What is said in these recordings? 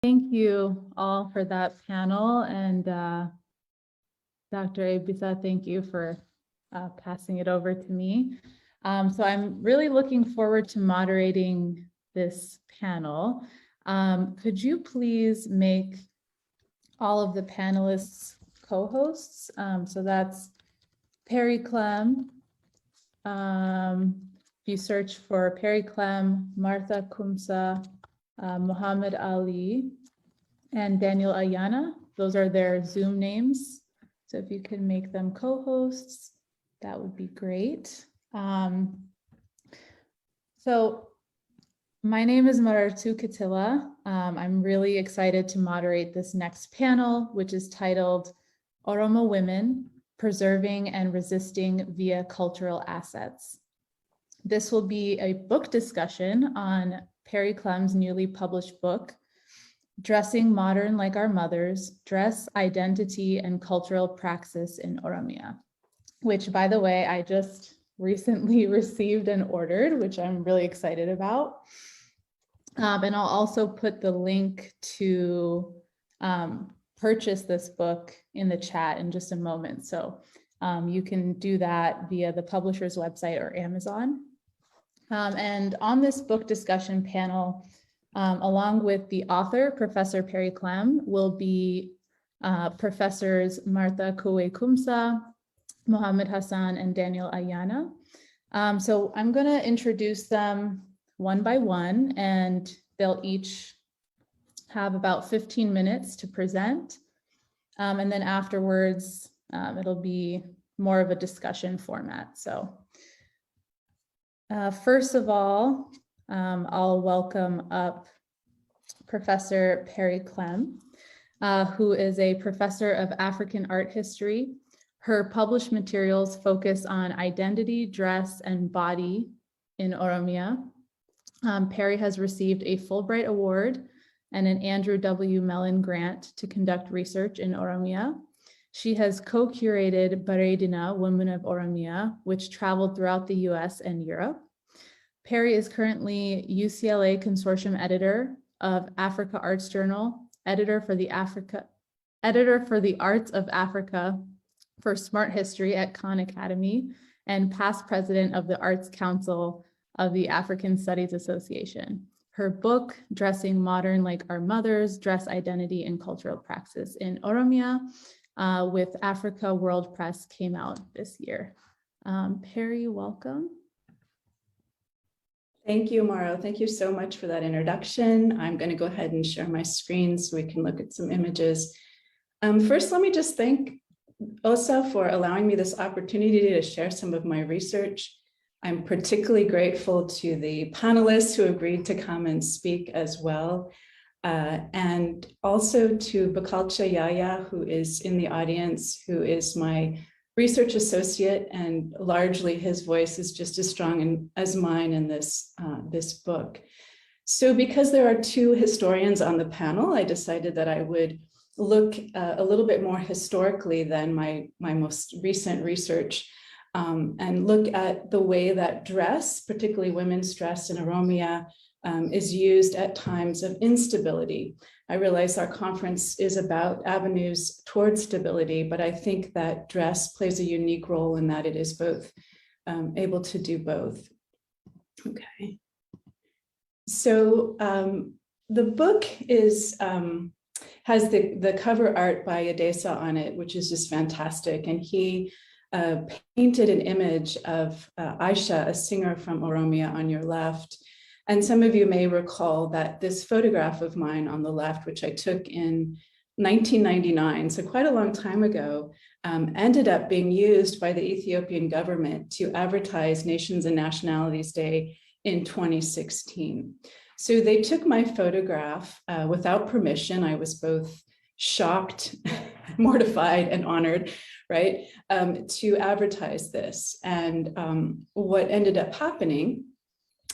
Thank you all for that panel, and Dr. Ebisa, thank you for passing it over to me. So I'm really looking forward to moderating this panel. Could you please make all of the panelists co-hosts? So that's Peri Clem. If you search for Peri Clem, Martha Kumsa, Muhammad Ali, and Daniel Ayana, those are their Zoom names. So if you can make them co-hosts, that would be great. So my name is Marartu Katila. I'm really excited to moderate this next panel, which is titled Oromo Women, Preserving and Resisting via Cultural Assets. This will be a book discussion on Peri Clem's newly published book, Dressing Modern Like Our Mothers, Dress, Identity, and Cultural Praxis in Oromia, which, by the way, I just recently received and ordered, which I'm really excited about. And I'll also put the link to purchase this book in the chat in just a moment. So you can do that via the publisher's website or Amazon. And on this book discussion panel, along with the author, Professor Peri Clem, will be Professors Martha Kumsa, Mohammed Hassan, and Daniel Ayana. So I'm going to introduce them one by one, and they'll each have about 15 minutes to present. And then afterwards, it'll be more of a discussion format. So first of all, I'll welcome up Professor Peri Clem, who is a professor of African art history. Her published materials focus on identity, dress, and body in Oromia. Peri has received a Fulbright Award and an Andrew W. Mellon grant to conduct research in Oromia. She has co-curated Baredina, Women of Oromia, which traveled throughout the US and Europe. Peri is currently UCLA Consortium Editor of Africa Arts Journal, editor for the Arts of Africa for Smart History at Khan Academy, and past president of the Arts Council of the African Studies Association. Her book, Dressing Modern Like Our Mothers, Dress, Identity, and Cultural Praxis in Oromia, with Africa World Press, came out this year. Peri, welcome. Thank you, Mauro. Thank you so much for that introduction. I'm going to go ahead and share my screen so we can look at some images. First, let me just thank OSA for allowing me this opportunity to share some of my research. I'm particularly grateful to the panelists who agreed to come and speak as well. And also to Bakalcha Yaya, who is in the audience, who is my research associate, and largely his voice is just as strong as mine in this, this book. So because there are two historians on the panel, I decided that I would look a little bit more historically than my most recent research, and look at the way that dress, particularly women's dress in Oromia, is used at times of instability. I realize our conference is about avenues towards stability, but I think that dress plays a unique role in that it is both able to do both. Okay. So the book is has the cover art by Adesa on it, which is just fantastic. And he painted an image of Aisha, a singer from Oromia, on your left. And some of you may recall that this photograph of mine on the left, which I took in 1999, so quite a long time ago, ended up being used by the Ethiopian government to advertise Nations and Nationalities Day in 2016. So they took my photograph without permission. I was both shocked, mortified, and honored, right, to advertise this. And what ended up happening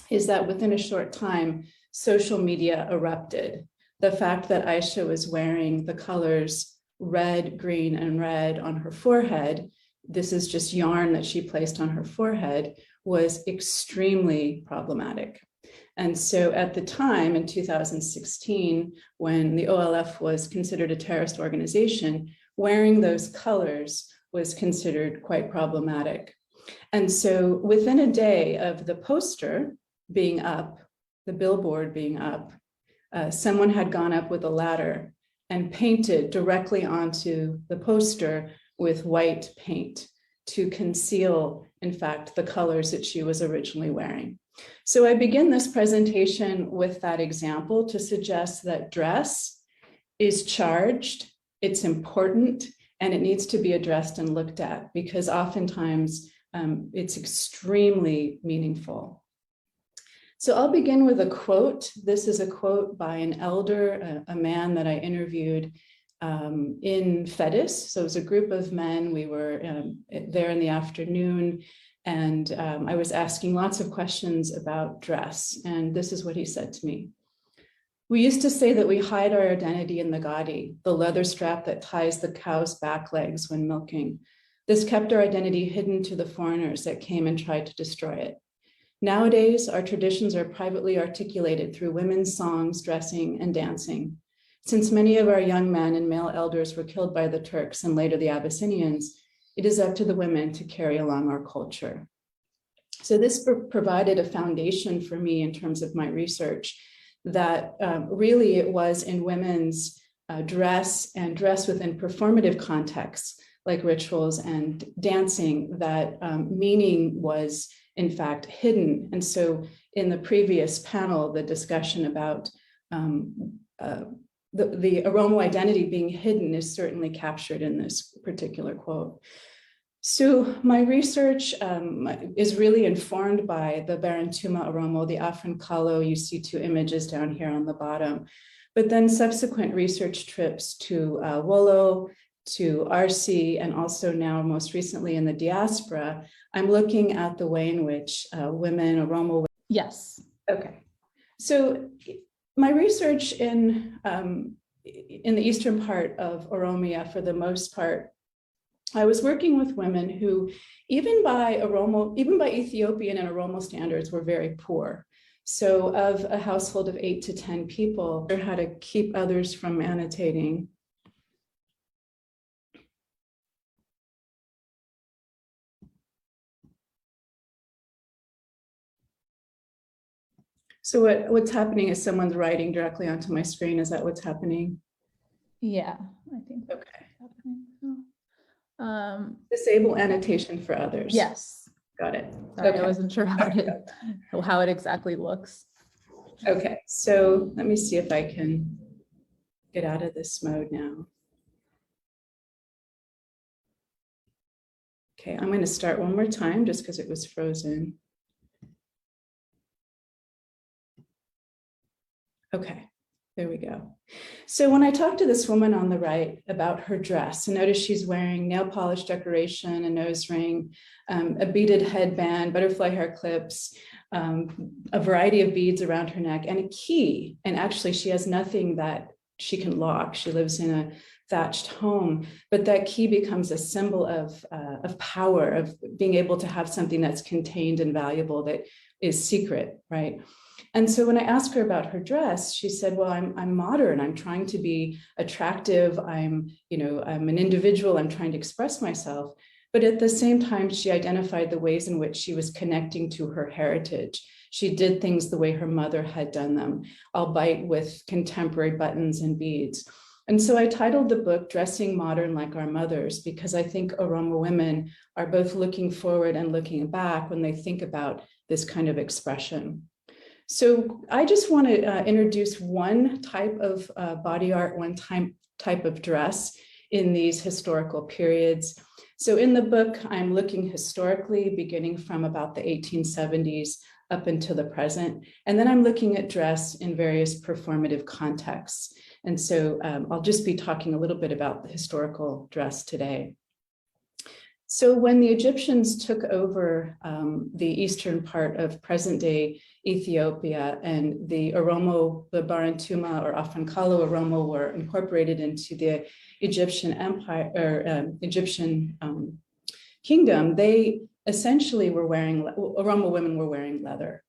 is that within a short time, social media erupted. The fact that Aisha was wearing the colors red, green, and red on her forehead, this is just yarn that she placed on her forehead, was extremely problematic. And so at the time in 2016, when the OLF was considered a terrorist organization, wearing those colors was considered quite problematic. And so within a day of the poster being up, the billboard being up, someone had gone up with a ladder and painted directly onto the poster with white paint to conceal, in fact, the colors that she was originally wearing. So I begin this presentation with that example to suggest that dress is charged, it's important, and it needs to be addressed and looked at because oftentimes it's extremely meaningful. So I'll begin with a quote. This is a quote by an elder, a man that I interviewed in Fedis. So it was a group of men. We were there in the afternoon, and I was asking lots of questions about dress. And this is what he said to me. We used to say that we hide our identity in the gadi, the leather strap that ties the cow's back legs when milking. This kept our identity hidden to the foreigners that came and tried to destroy it. Nowadays, our traditions are privately articulated through women's songs, dressing, and dancing. Since many of our young men and male elders were killed by the Turks and later the Abyssinians, it is up to the women to carry along our culture. So this provided a foundation for me in terms of my research that really it was in women's dress and dress within performative contexts like rituals and dancing that meaning was in fact hidden. And so in the previous panel, the discussion about the Oromo identity being hidden is certainly captured in this particular quote. So my research is really informed by the Barantuma Oromo, the Afrancalo. You see two images down here on the bottom, but then subsequent research trips to Wollo, to RC, and also now most recently in the diaspora, I'm looking at the way in which women, Oromo. Yes. Okay. So my research in the eastern part of Oromia, for the most part, I was working with women who, even by Ethiopian and Oromo standards, were very poor. So of a household of 8 to 10 people, they had to keep others from annotating. So what's happening is someone's writing directly onto my screen. Is that what's happening? Yeah, I think. Okay. Happening. Disable annotation for others. Yes. Got it. Sorry, Okay. I wasn't sure how it exactly looks. Okay, so let me see if I can get out of this mode now. Okay, I'm going to start one more time just because it was frozen. Okay, there we go. So when I talked to this woman on the right about her dress, and notice she's wearing nail polish decoration, a nose ring, a beaded headband, butterfly hair clips, a variety of beads around her neck, and a key. And actually, she has nothing that she can lock. She lives in a thatched home, but that key becomes a symbol of power, of being able to have something that's contained and valuable that is secret, right? And so when I asked her about her dress, she said, well, I'm modern. I'm trying to be attractive. I'm an individual. I'm trying to express myself. But at the same time, she identified the ways in which she was connecting to her heritage. She did things the way her mother had done them, albeit with contemporary buttons and beads. And so I titled the book Dressing Modern Like Our Mothers, because I think Oromo women are both looking forward and looking back when they think about this kind of expression. So I just want to introduce one type of body art, one type of dress in these historical periods. So in the book, I'm looking historically, beginning from about the 1870s up until the present. And then I'm looking at dress in various performative contexts. And so I'll just be talking a little bit about the historical dress today. So when the Egyptians took over the eastern part of present-day Ethiopia, and the Oromo, the Barantuma or Afrancalo Oromo were incorporated into the Egyptian empire or Egyptian kingdom, they essentially were wearing, Oromo women were wearing leather.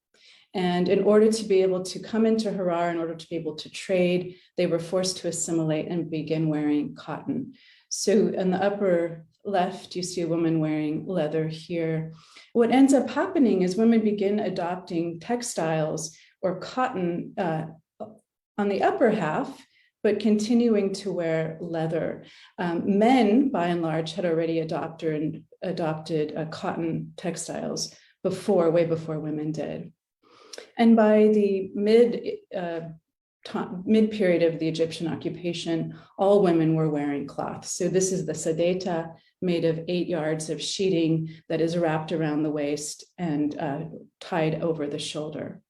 And in order to be able to come into Harar, in order to be able to trade, they were forced to assimilate and begin wearing cotton. So in the upper left, you see a woman wearing leather here. What ends up happening is women begin adopting textiles or cotton on the upper half, but continuing to wear leather. Men, by and large, had already adopted cotton textiles way before women did. And by the mid-period of the Egyptian occupation, all women were wearing cloth. So this is the sadeta, made of 8 yards of sheeting that is wrapped around the waist and tied over the shoulder.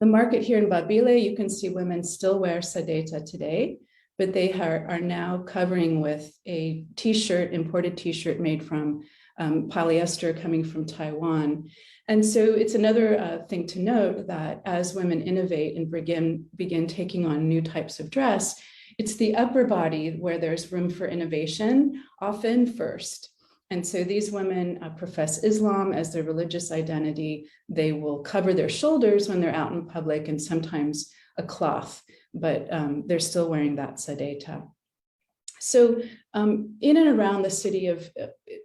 The market here in Babile, you can see women still wear sadeta today, but they are now covering with a t-shirt, imported t-shirt made from polyester coming from Taiwan. And so it's another thing to note that as women innovate and begin taking on new types of dress, it's the upper body where there's room for innovation, often first. And so these women profess Islam as their religious identity. They will cover their shoulders when they're out in public and sometimes a cloth, but they're still wearing that sadeta. So in and around the city of,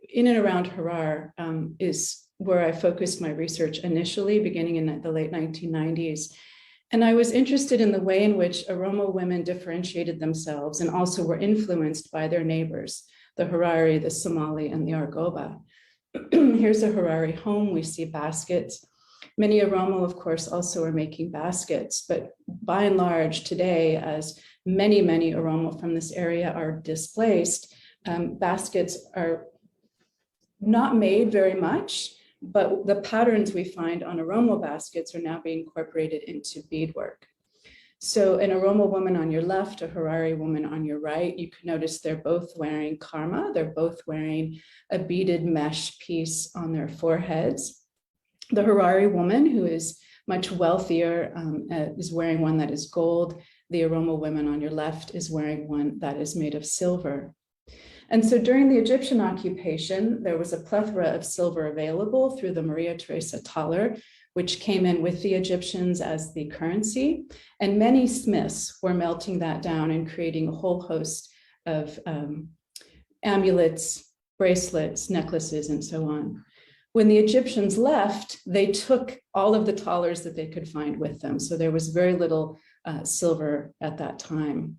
in and around Harar is where I focused my research initially, beginning in the late 1990s. And I was interested in the way in which Oromo women differentiated themselves and also were influenced by their neighbors, the Harari, the Somali, and the Argoba. Here's a Harari home. We see baskets. Many Oromo, of course, also are making baskets, but by and large today, as many Oromo from this area are displaced, baskets are not made very much, but the patterns we find on Oromo baskets are now being incorporated into beadwork. So an Oromo woman on your left, a Harari woman on your right, you can notice they're both wearing karma. They're both wearing a beaded mesh piece on their foreheads. The Harari woman, who is much wealthier, is wearing one that is gold. The Oromo woman on your left is wearing one that is made of silver. And so during the Egyptian occupation, there was a plethora of silver available through the Maria Theresa thaler, which came in with the Egyptians as the currency. And many smiths were melting that down and creating a whole host of amulets, bracelets, necklaces, and so on. When the Egyptians left, they took all of the thalers that they could find with them. So there was very little silver at that time.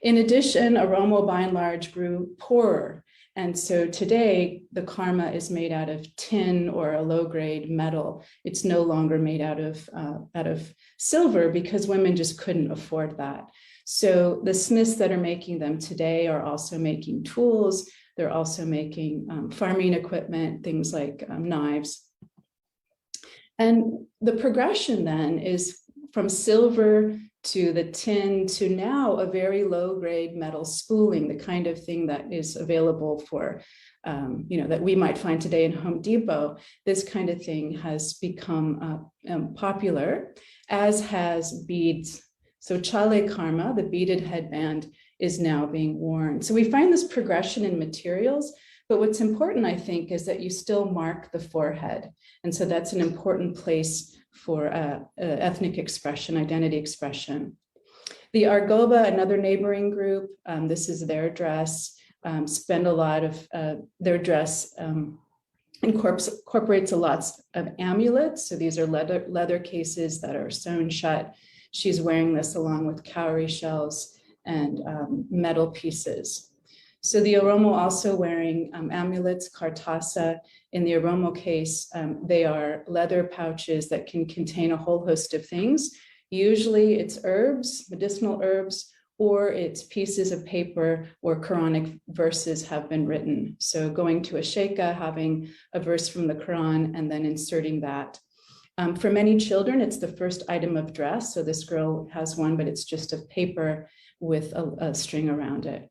In addition, Oromo by and large grew poorer. And so today the karma is made out of tin or a low-grade metal. It's no longer made out of silver because women just couldn't afford that. So the smiths that are making them today are also making tools. They're also making farming equipment, things like knives. And the progression then is from silver to the tin to now a very low-grade metal spooling, the kind of thing that is available for, that we might find today in Home Depot. This kind of thing has become popular, as has beads. So chale karma, the beaded headband, is now being worn. So we find this progression in materials, but what's important, I think, is that you still mark the forehead. And so that's an important place for ethnic expression, identity expression. The Argoba, another neighboring group, this is their dress, spend a lot of their dress incorporates a lot of amulets. So these are leather cases that are sewn shut. She's wearing this along with cowrie shells and metal pieces. So the Oromo also wearing amulets, kartasa. In the Oromo case, they are leather pouches that can contain a whole host of things. Usually it's herbs, medicinal herbs, or it's pieces of paper where Quranic verses have been written. So going to a sheikha, having a verse from the Quran, and then inserting that. For many children, it's the first item of dress. So this girl has one, but it's just of paper with a string around it.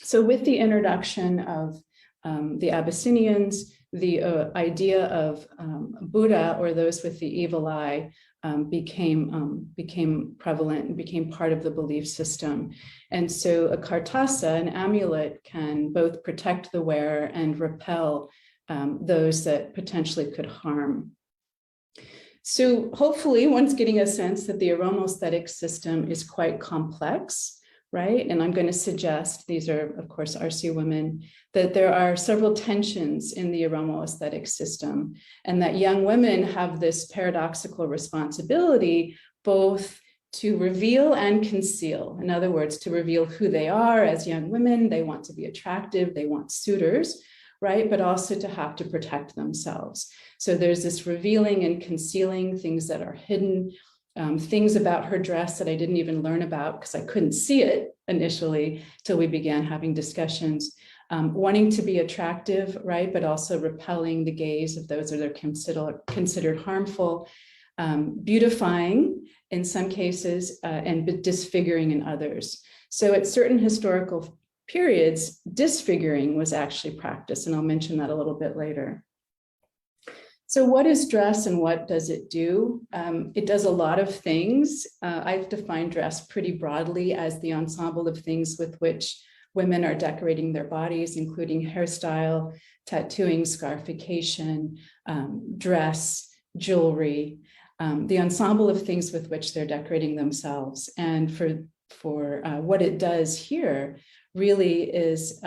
So with the introduction of the Abyssinians, the idea of Buddha, or those with the evil eye, became prevalent and became part of the belief system. And so a kartasa, an amulet, can both protect the wearer and repel those that potentially could harm. So hopefully one's getting a sense that the Oromo aesthetic system is quite complex, right? And I'm going to suggest, these are of course RC women, that there are several tensions in the Oromo aesthetic system, and that young women have this paradoxical responsibility both to reveal and conceal. In other words, to reveal who they are as young women. They want to be attractive, they want suitors, right? But also to have to protect themselves. So there's this revealing and concealing things that are hidden, things about her dress that I didn't even learn about because I couldn't see it initially till we began having discussions. Wanting to be attractive, right? But also repelling the gaze of those that are considered harmful, beautifying in some cases, and disfiguring in others. So at certain historical periods, disfiguring was actually practiced, and I'll mention that a little bit later. So what is dress and what does it do? It does a lot of things. I've defined dress pretty broadly as the ensemble of things with which women are decorating their bodies, including hairstyle, tattooing, scarification, dress, jewelry, the ensemble of things with which they're decorating themselves. And for what it does here really is,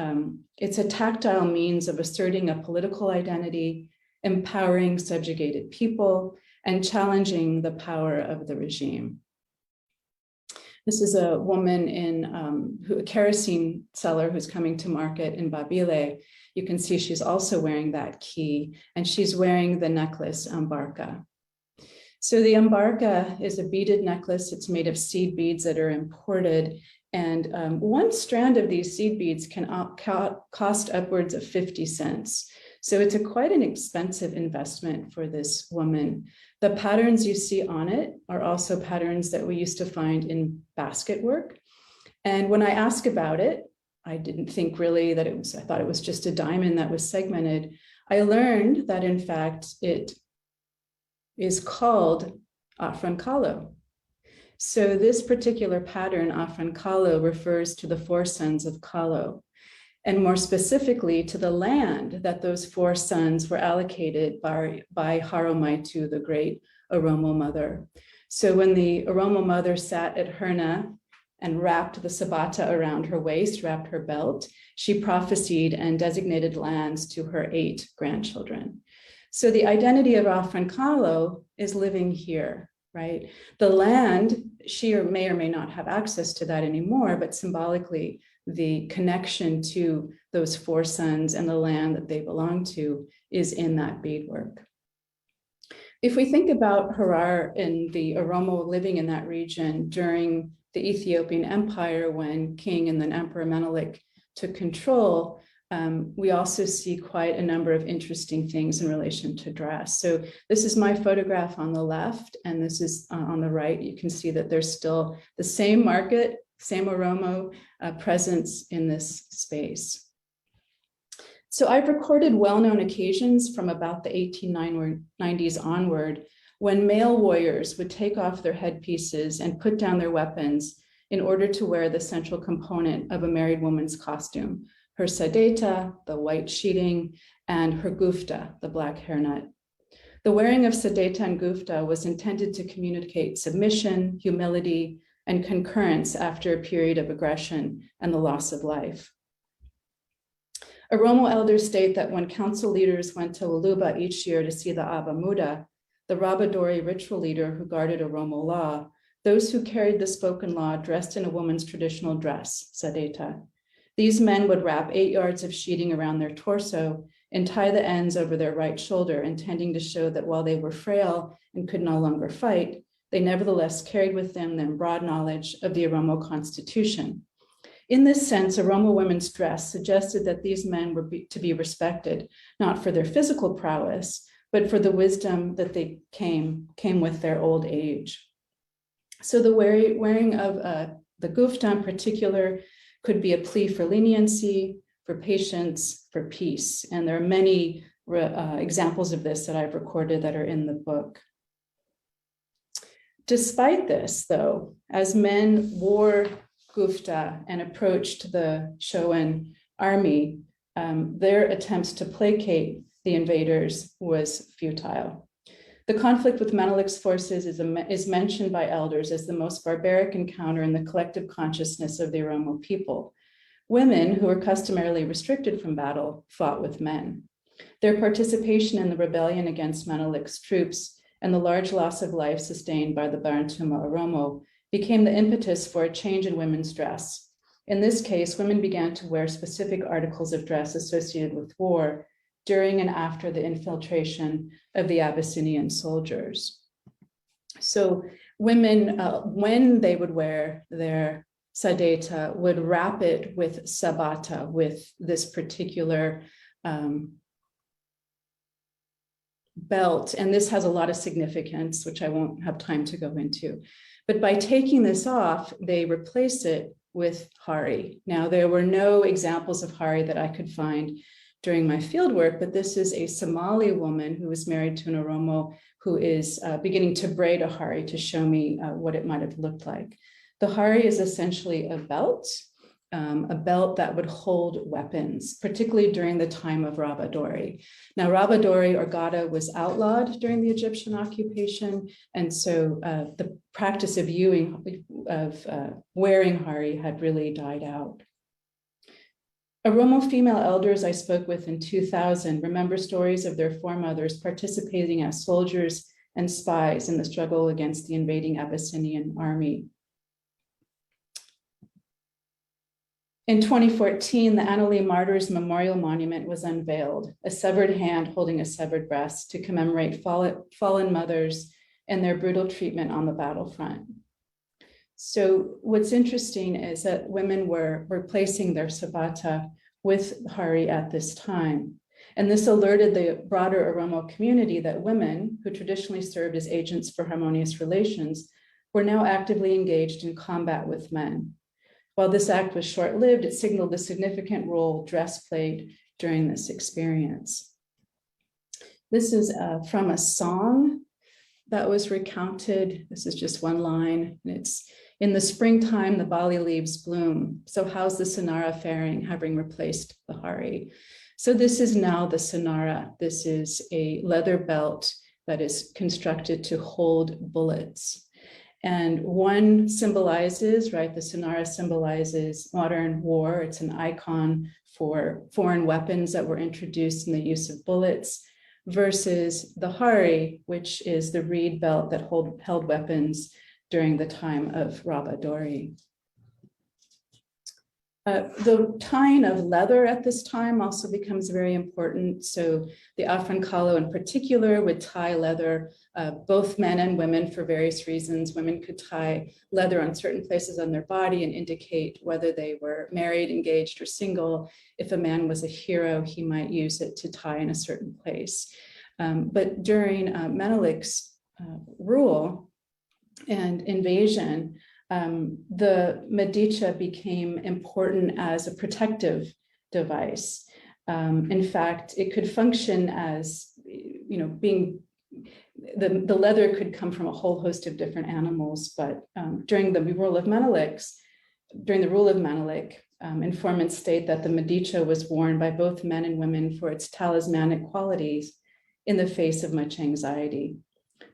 it's a tactile means of asserting a political identity, empowering subjugated people, and challenging the power of the regime. This is a woman a kerosene seller who's coming to market in Babile. You can see she's also wearing that key, and she's wearing the necklace ambarca. So the ambarca is a beaded necklace. It's made of seed beads that are imported. And one strand of these seed beads can cost upwards of 50 cents. So it's quite an expensive investment for this woman. The patterns you see on it are also patterns that we used to find in basket work. And when I ask about it, I didn't think really that it was, I thought it was just a diamond that was segmented. I learned that in fact, it is called Afrancalo. So this particular pattern, Afrancalo, refers to the four sons of Kalo, and more specifically to the land that those four sons were allocated by Haromaitu, the great Oromo mother. So when the Oromo mother sat at Herna and wrapped the sabata around her waist, wrapped her belt, she prophesied and designated lands to her 8 grandchildren. So the identity of Afrancalo is living here, right? The land, she may or may not have access to that anymore, but symbolically, the connection to those four sons and the land that they belong to is in that beadwork. If we think about Harar and the Oromo living in that region during the Ethiopian Empire, when King and then Emperor Menelik took control, we also see quite a number of interesting things in relation to dress. So this is my photograph on the left, and this is on the right. You can see that there's still the same market, same Oromo presence in this space. So I've recorded well-known occasions from about the 1890s onward when male warriors would take off their headpieces and put down their weapons in order to wear the central component of a married woman's costume, her sadeta, the white sheeting, and her gufta, the black hairnet. The wearing of sadeta and gufta was intended to communicate submission, humility, and concurrence after a period of aggression and the loss of life. Oromo elders state that when council leaders went to Waluba each year to see the Aba Muda, the Rabadori ritual leader who guarded Oromo law, those who carried the spoken law dressed in a woman's traditional dress, sadeta. These men would wrap 8 yards of sheeting around their torso and tie the ends over their right shoulder, intending to show that while they were frail and could no longer fight, they nevertheless carried with them their broad knowledge of the Oromo constitution. In this sense, Oromo women's dress suggested that these men were to be respected, not for their physical prowess, but for the wisdom that they came with their old age. So the wearing of the gufta in particular could be a plea for leniency, for patience, for peace. And there are many examples of this that I've recorded that are in the book. Despite this, though, as men wore gufta and approached the Shoan army, their attempts to placate the invaders was futile. The conflict with Menelik's forces is mentioned by elders as the most barbaric encounter in the collective consciousness of the Oromo people. Women, who were customarily restricted from battle, fought with men. Their participation in the rebellion against Menelik's troops and the large loss of life sustained by the Barantuma Oromo became the impetus for a change in women's dress. In this case, women began to wear specific articles of dress associated with war during and after the infiltration of the Abyssinian soldiers. So women, when they would wear their sadeta, would wrap it with sabata, with this particular belt. And this has a lot of significance, which I won't have time to go into. But by taking this off, they replace it with hari. Now, there were no examples of hari that I could find during my fieldwork, but this is a Somali woman who was married to an Oromo who is beginning to braid a hari to show me what it might have looked like. The hari is essentially a belt that would hold weapons, particularly during the time of Rabadori. Now, Rabadori or Gada was outlawed during the Egyptian occupation, and so the practice of wearing hari had really died out. Oromo female elders I spoke with in 2000 remember stories of their foremothers participating as soldiers and spies in the struggle against the invading Abyssinian army. In 2014, the Annalee Martyrs Memorial Monument was unveiled, a severed hand holding a severed breast to commemorate fallen mothers and their brutal treatment on the battlefront. So what's interesting is that women were replacing their sabata with hari at this time. And this alerted the broader Oromo community that women, who traditionally served as agents for harmonious relations, were now actively engaged in combat with men. While this act was short-lived, it signaled the significant role dress played during this experience. This is from a song that was recounted. This is just one line, and it's, "In the springtime, the bali leaves bloom. So how's the sonara faring, having replaced the hari?" So this is now the sonara. This is a leather belt that is constructed to hold bullets. And one symbolizes, right, the sonara symbolizes modern war. It's an icon for foreign weapons that were introduced in the use of bullets, versus the hari, which is the reed belt that held weapons during the time of Rabadori. The tying of leather at this time also becomes very important. So the Afrancalo in particular would tie leather, both men and women for various reasons. Women could tie leather on certain places on their body and indicate whether they were married, engaged, or single. If a man was a hero, he might use it to tie in a certain place. But during Menelik's rule and invasion, the Medica became important as a protective device. In fact, it could function as, being, the leather could come from a whole host of different animals, but during the rule of Menelik, informants state that the Medica was worn by both men and women for its talismanic qualities in the face of much anxiety.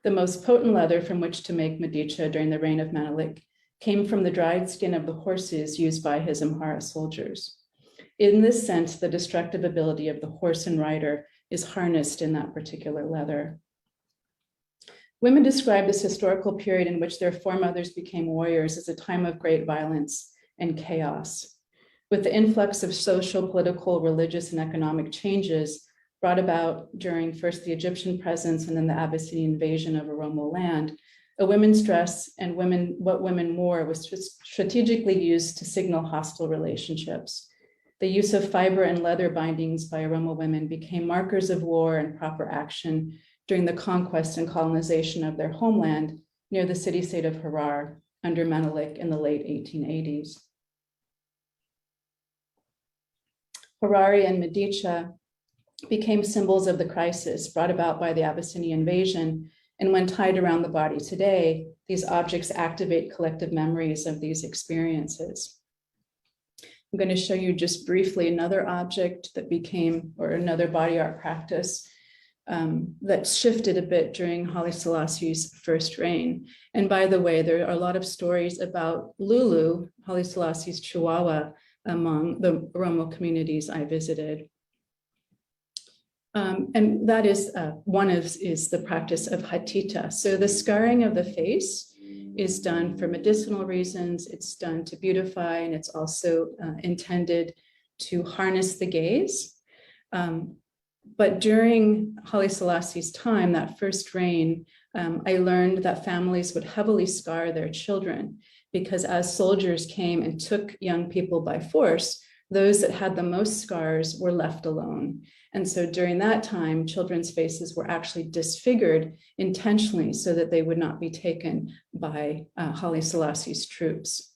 The most potent leather from which to make Medica during the reign of Menelik came from the dried skin of the horses used by his Amhara soldiers. In this sense, the destructive ability of the horse and rider is harnessed in that particular leather. Women describe this historical period in which their foremothers became warriors as a time of great violence and chaos. With the influx of social, political, religious, and economic changes brought about during first the Egyptian presence and then the Abyssinian invasion of Oromo land, a women's dress and what women wore was strategically used to signal hostile relationships. The use of fiber and leather bindings by Oromo women became markers of war and proper action during the conquest and colonization of their homeland near the city-state of Harar under Menelik in the late 1880s. Harari and Medica became symbols of the crisis brought about by the Abyssinian invasion, and when tied around the body today, these objects activate collective memories of these experiences. I'm going to show you just briefly another object that became, or another body art practice that shifted a bit during Haile Selassie's first reign. And by the way, there are a lot of stories about Lulu, Haile Selassie's Chihuahua, among the Oromo communities I visited. And that is is the practice of hatita. So the scarring of the face is done for medicinal reasons. It's done to beautify, and it's also intended to harness the gaze. But during Haile Selassie's time, that first reign, I learned that families would heavily scar their children because as soldiers came and took young people by force, those that had the most scars were left alone. And so during that time, children's faces were actually disfigured intentionally so that they would not be taken by Haile Selassie's troops.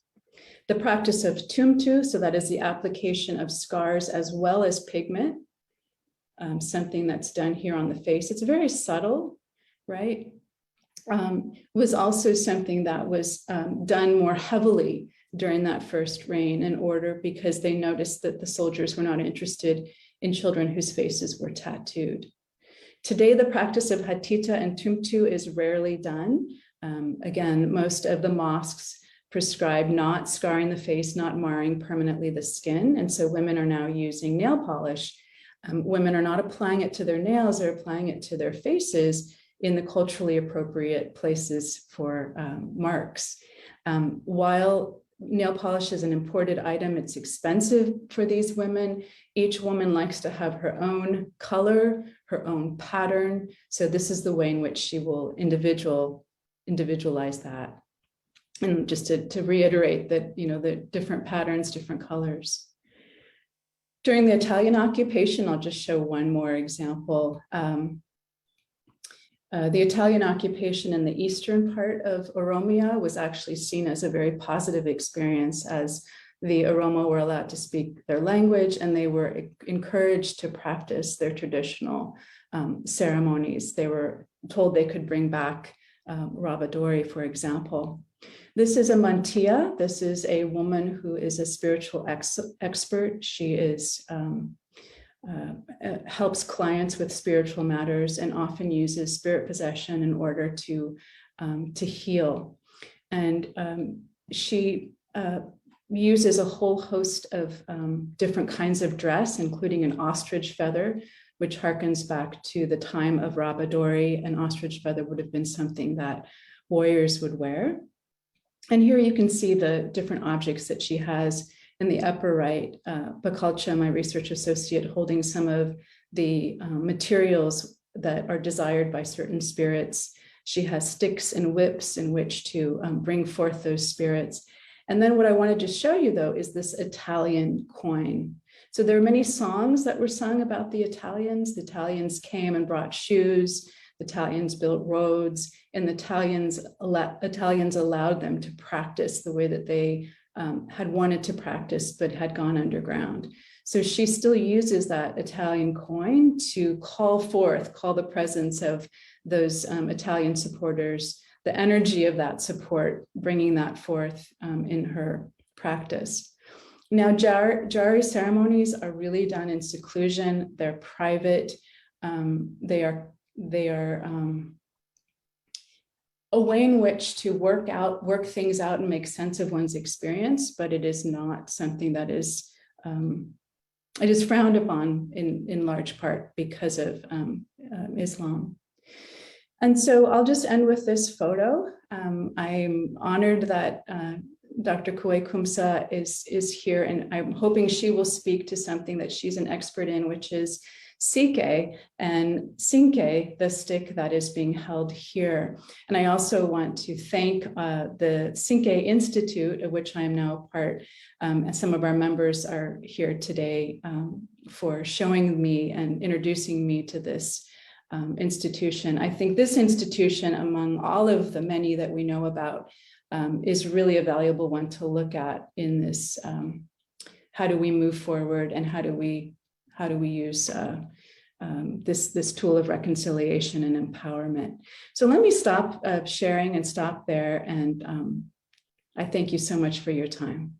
The practice of tumtu, so that is the application of scars as well as pigment, something that's done here on the face. It's very subtle, right? Was also something that was done more heavily during that first reign in order because they noticed that the soldiers were not interested in children whose faces were tattooed. Today, the practice of hatita and tumtu is rarely done. Again, most of the mosques prescribe not scarring the face, not marring permanently the skin. And so women are now using nail polish. Women are not applying it to their nails, they're applying it to their faces in the culturally appropriate places for marks. While nail polish is an imported item, it's expensive for these women. Each woman likes to have her own color, her own pattern. So this is the way in which she will individualize that. And just to reiterate that, the different patterns, different colors. During the Italian occupation, I'll just show one more example. The Italian occupation in the eastern part of Oromia was actually seen as a very positive experience as the Oromo were allowed to speak their language and they were encouraged to practice their traditional ceremonies. They were told they could bring back Rabadori, for example. This is a mantia. This is a woman who is a spiritual expert. She is helps clients with spiritual matters and often uses spirit possession in order to heal. And she uses a whole host of different kinds of dress, including an ostrich feather, which harkens back to the time of Rabadori. An ostrich feather would have been something that warriors would wear. And here you can see the different objects that she has. In the upper right, Bakalcha, my research associate, holding some of the materials that are desired by certain spirits. She has sticks and whips in which to bring forth those spirits. And then what I wanted to show you, though, is this Italian coin. So there are many songs that were sung about the Italians. The Italians came and brought shoes. The Italians built roads, and the Italians allowed them to practice the way that they had wanted to practice, but had gone underground. So she still uses that Italian coin to call the presence of those Italian supporters, the energy of that support, bringing that forth in her practice. Now, Jari ceremonies are really done in seclusion. They're private. They are a way in which to work things out and make sense of one's experience, but it is not something that is, it is frowned upon in large part because of Islam. And so I'll just end with this photo. I'm honored that Dr. Kue Kumsa is here, and I'm hoping she will speak to something that she's an expert in, which is Sike and Sinke, the stick that is being held here. And I also want to thank the Sinke Institute, of which I am now a part, and some of our members are here today for showing me and introducing me to this institution. I think this institution, among all of the many that we know about, is really a valuable one to look at in this, how do we move forward and how do we use this tool of reconciliation and empowerment. So let me stop sharing and stop there. And I thank you so much for your time.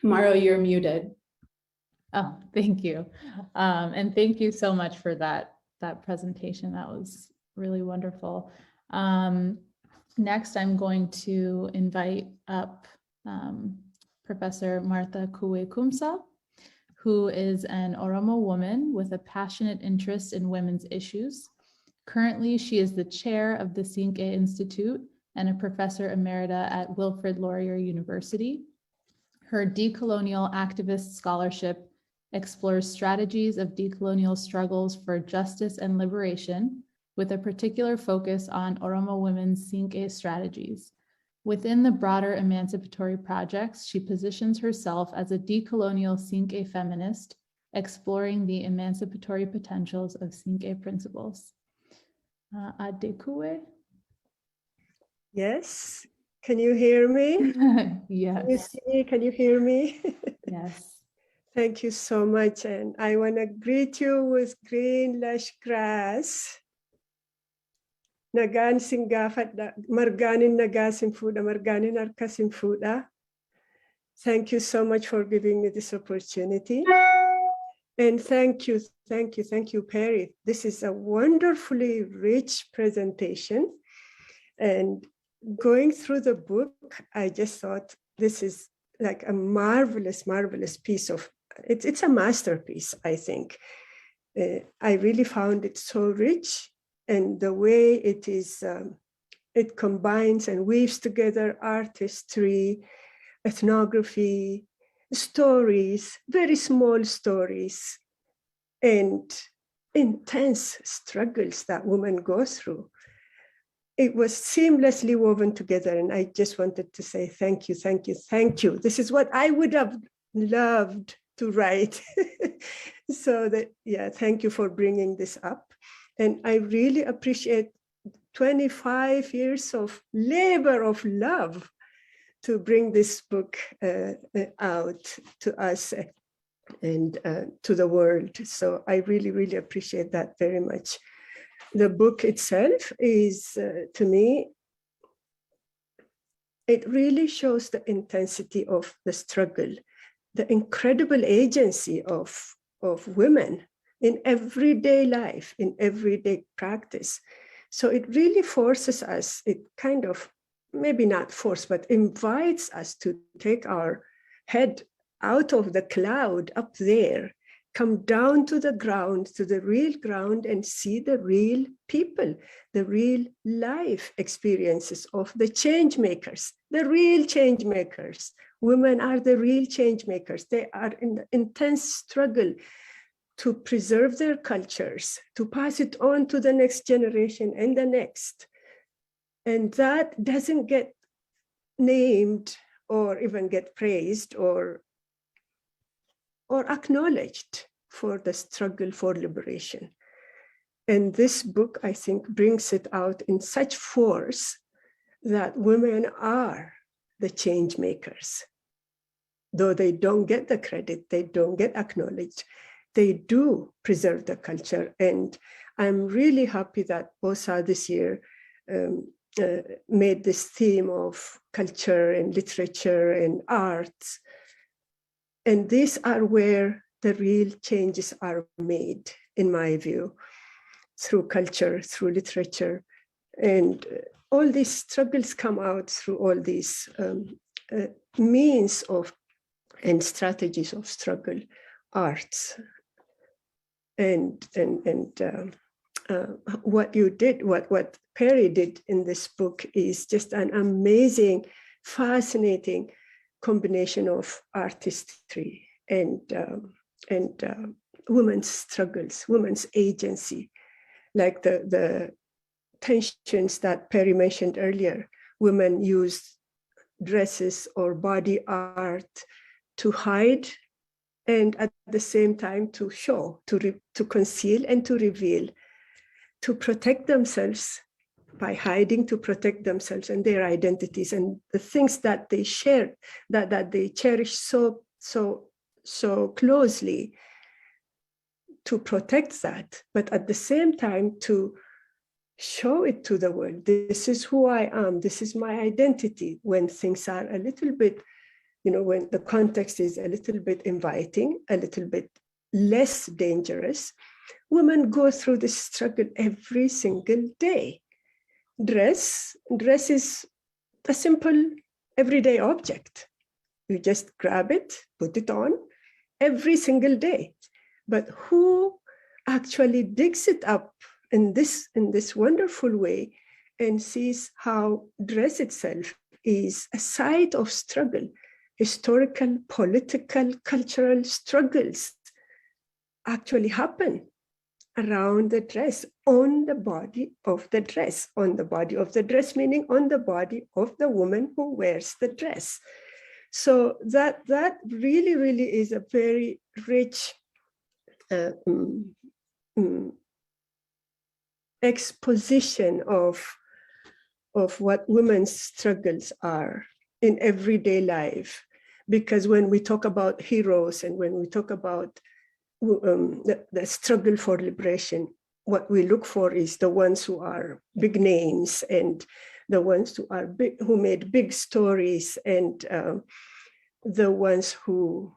Maro, you're muted. Oh, thank you. And thank you so much for that presentation. That was really wonderful. Next, I'm going to invite up Professor Martha Kuwe-Kumsa, who is an Oromo woman with a passionate interest in women's issues. Currently, she is the chair of the Syncretism Institute and a professor emerita at Wilfrid Laurier University. Her decolonial activist scholarship explores strategies of decolonial struggles for justice and liberation, with a particular focus on Oromo women's Syncretism strategies. Within the broader emancipatory projects, she positions herself as a decolonial Syncretism feminist, exploring the emancipatory potentials of Syncretism principles. Adekue? Yes. Can you hear me? Yes. Can you see me? Can you hear me? Yes. Thank you so much. And I want to greet you with green, lush grass. Nagaan sin gaafadha, margaanin nagaa sin fuudha, margaanin harka sin fuudha. Thank you so much for giving me this opportunity. And thank you, Peri. This is a wonderfully rich presentation. And going through the book, I just thought this is like a marvelous, marvelous piece of, it's a masterpiece, I think. I really found it so rich, and the way it is, it combines and weaves together art history, ethnography, stories, very small stories, and intense struggles that women go through. It was seamlessly woven together, and I just wanted to say thank you, thank you, thank you. This is what I would have loved to write. So that, yeah, thank you for bringing this up. And I really appreciate 25 years of labor of love to bring this book out to us and to the world. So I really, really appreciate that very much. The book itself is, to me, it really shows the intensity of the struggle, the incredible agency of women in everyday life, in everyday practice. So it really forces us, it kind of, maybe not force, but invites us to take our head out of the cloud up there, come down to the ground, to the real ground, and see the real people, the real life experiences of the change makers, the real change makers. Women are the real change makers. They are in the intense struggle to preserve their cultures, to pass it on to the next generation and the next. And that doesn't get named or even get praised or acknowledged for the struggle for liberation. And this book, I think, brings it out in such force that women are the change makers. Though they don't get the credit, they don't get acknowledged, they do preserve the culture. And I'm really happy that OSA this year made this theme of culture and literature and arts. And these are where the real changes are made, in my view, through culture, through literature. And all these struggles come out through all these means of and strategies of struggle, arts. And what you did, what Peri did in this book is just an amazing, fascinating combination of artistry and women's struggles, women's agency, like the tensions that Peri mentioned earlier. Women use dresses or body art to hide, and at the same time to show, to conceal and to reveal, to protect themselves by hiding, to protect themselves and their identities and the things that they share, that they cherish so closely, to protect that, but at the same time to show it to the world. This is who I am. This is my identity when things are a little bit when the context is a little bit inviting, a little bit less dangerous, women go through this struggle every single day. Dress is a simple everyday object. You just grab it, put it on every single day. But who actually digs it up in this wonderful way and sees how dress itself is a site of struggle, historical, political, cultural struggles actually happen around the dress, on the body of the dress, meaning on the body of the woman who wears the dress. So that really, really is a very rich exposition of what women's struggles are in everyday life. Because when we talk about heroes and when we talk about the struggle for liberation, what we look for is the ones who are big names and the ones who are big, who made big stories, and the ones who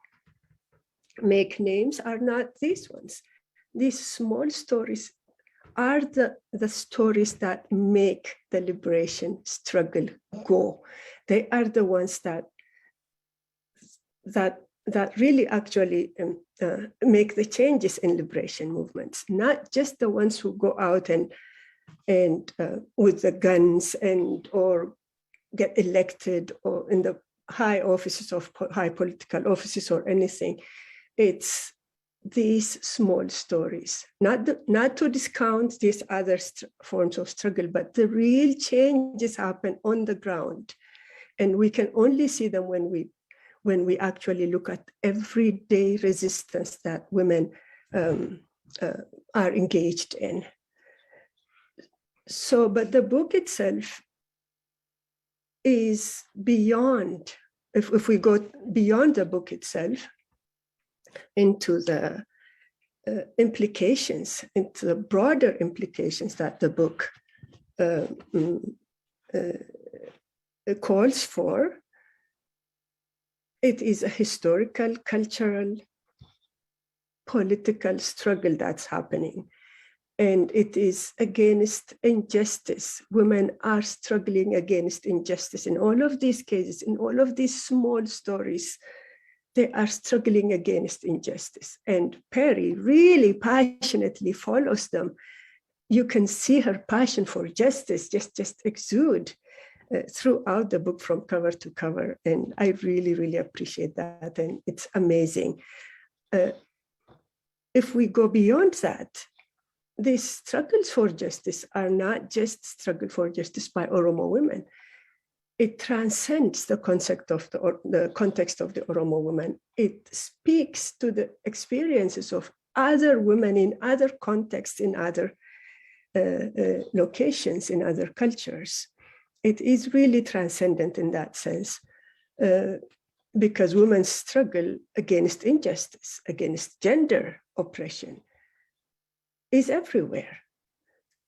make names are not these ones. These small stories are the stories that make the liberation struggle go. They are the ones that really actually make the changes in liberation movements, not just the ones who go out and with the guns or get elected or in the high offices of high political offices or anything. It's these small stories, not to discount these other forms of struggle, but the real changes happen on the ground, and we can only see them when we actually look at everyday resistance that women are engaged in. So, but the book itself is beyond, if we go beyond the book itself, into the implications, into the broader implications that the book calls for. It is a historical, cultural, political struggle that's happening. And it is against injustice. Women are struggling against injustice in all of these cases, in all of these small stories. They are struggling against injustice. And Peri really passionately follows them. You can see her passion for justice just exude throughout the book from cover to cover. And I really, really appreciate that. And it's amazing. If we go beyond that, these struggles for justice are not just struggle for justice by Oromo women. It transcends the concept of the context of the Oromo woman. It speaks to the experiences of other women in other contexts, in other locations, in other cultures. It is really transcendent in that sense, because women struggle against injustice, against gender oppression, is everywhere.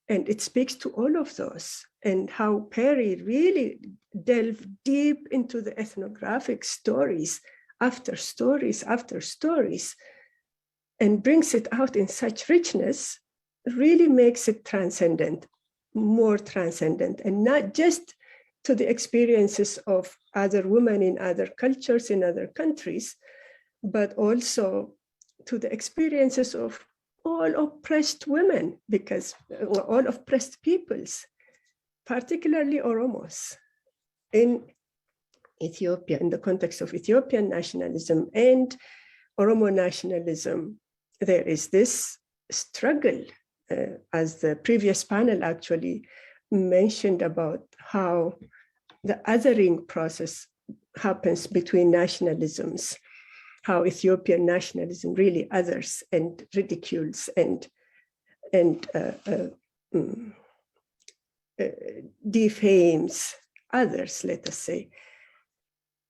And it speaks to all of those, and how Peri really delved deep into the ethnographic stories after stories after stories, and brings it out in such richness, really makes it transcendent, more transcendent, and not just to the experiences of other women in other cultures, in other countries, but also to the experiences of all oppressed women, because all oppressed peoples, particularly Oromos, in Ethiopia, in the context of Ethiopian nationalism and Oromo nationalism, there is this struggle, as the previous panel actually mentioned, about how the othering process happens between nationalisms, how Ethiopian nationalism really others and ridicules and defames others, let us say.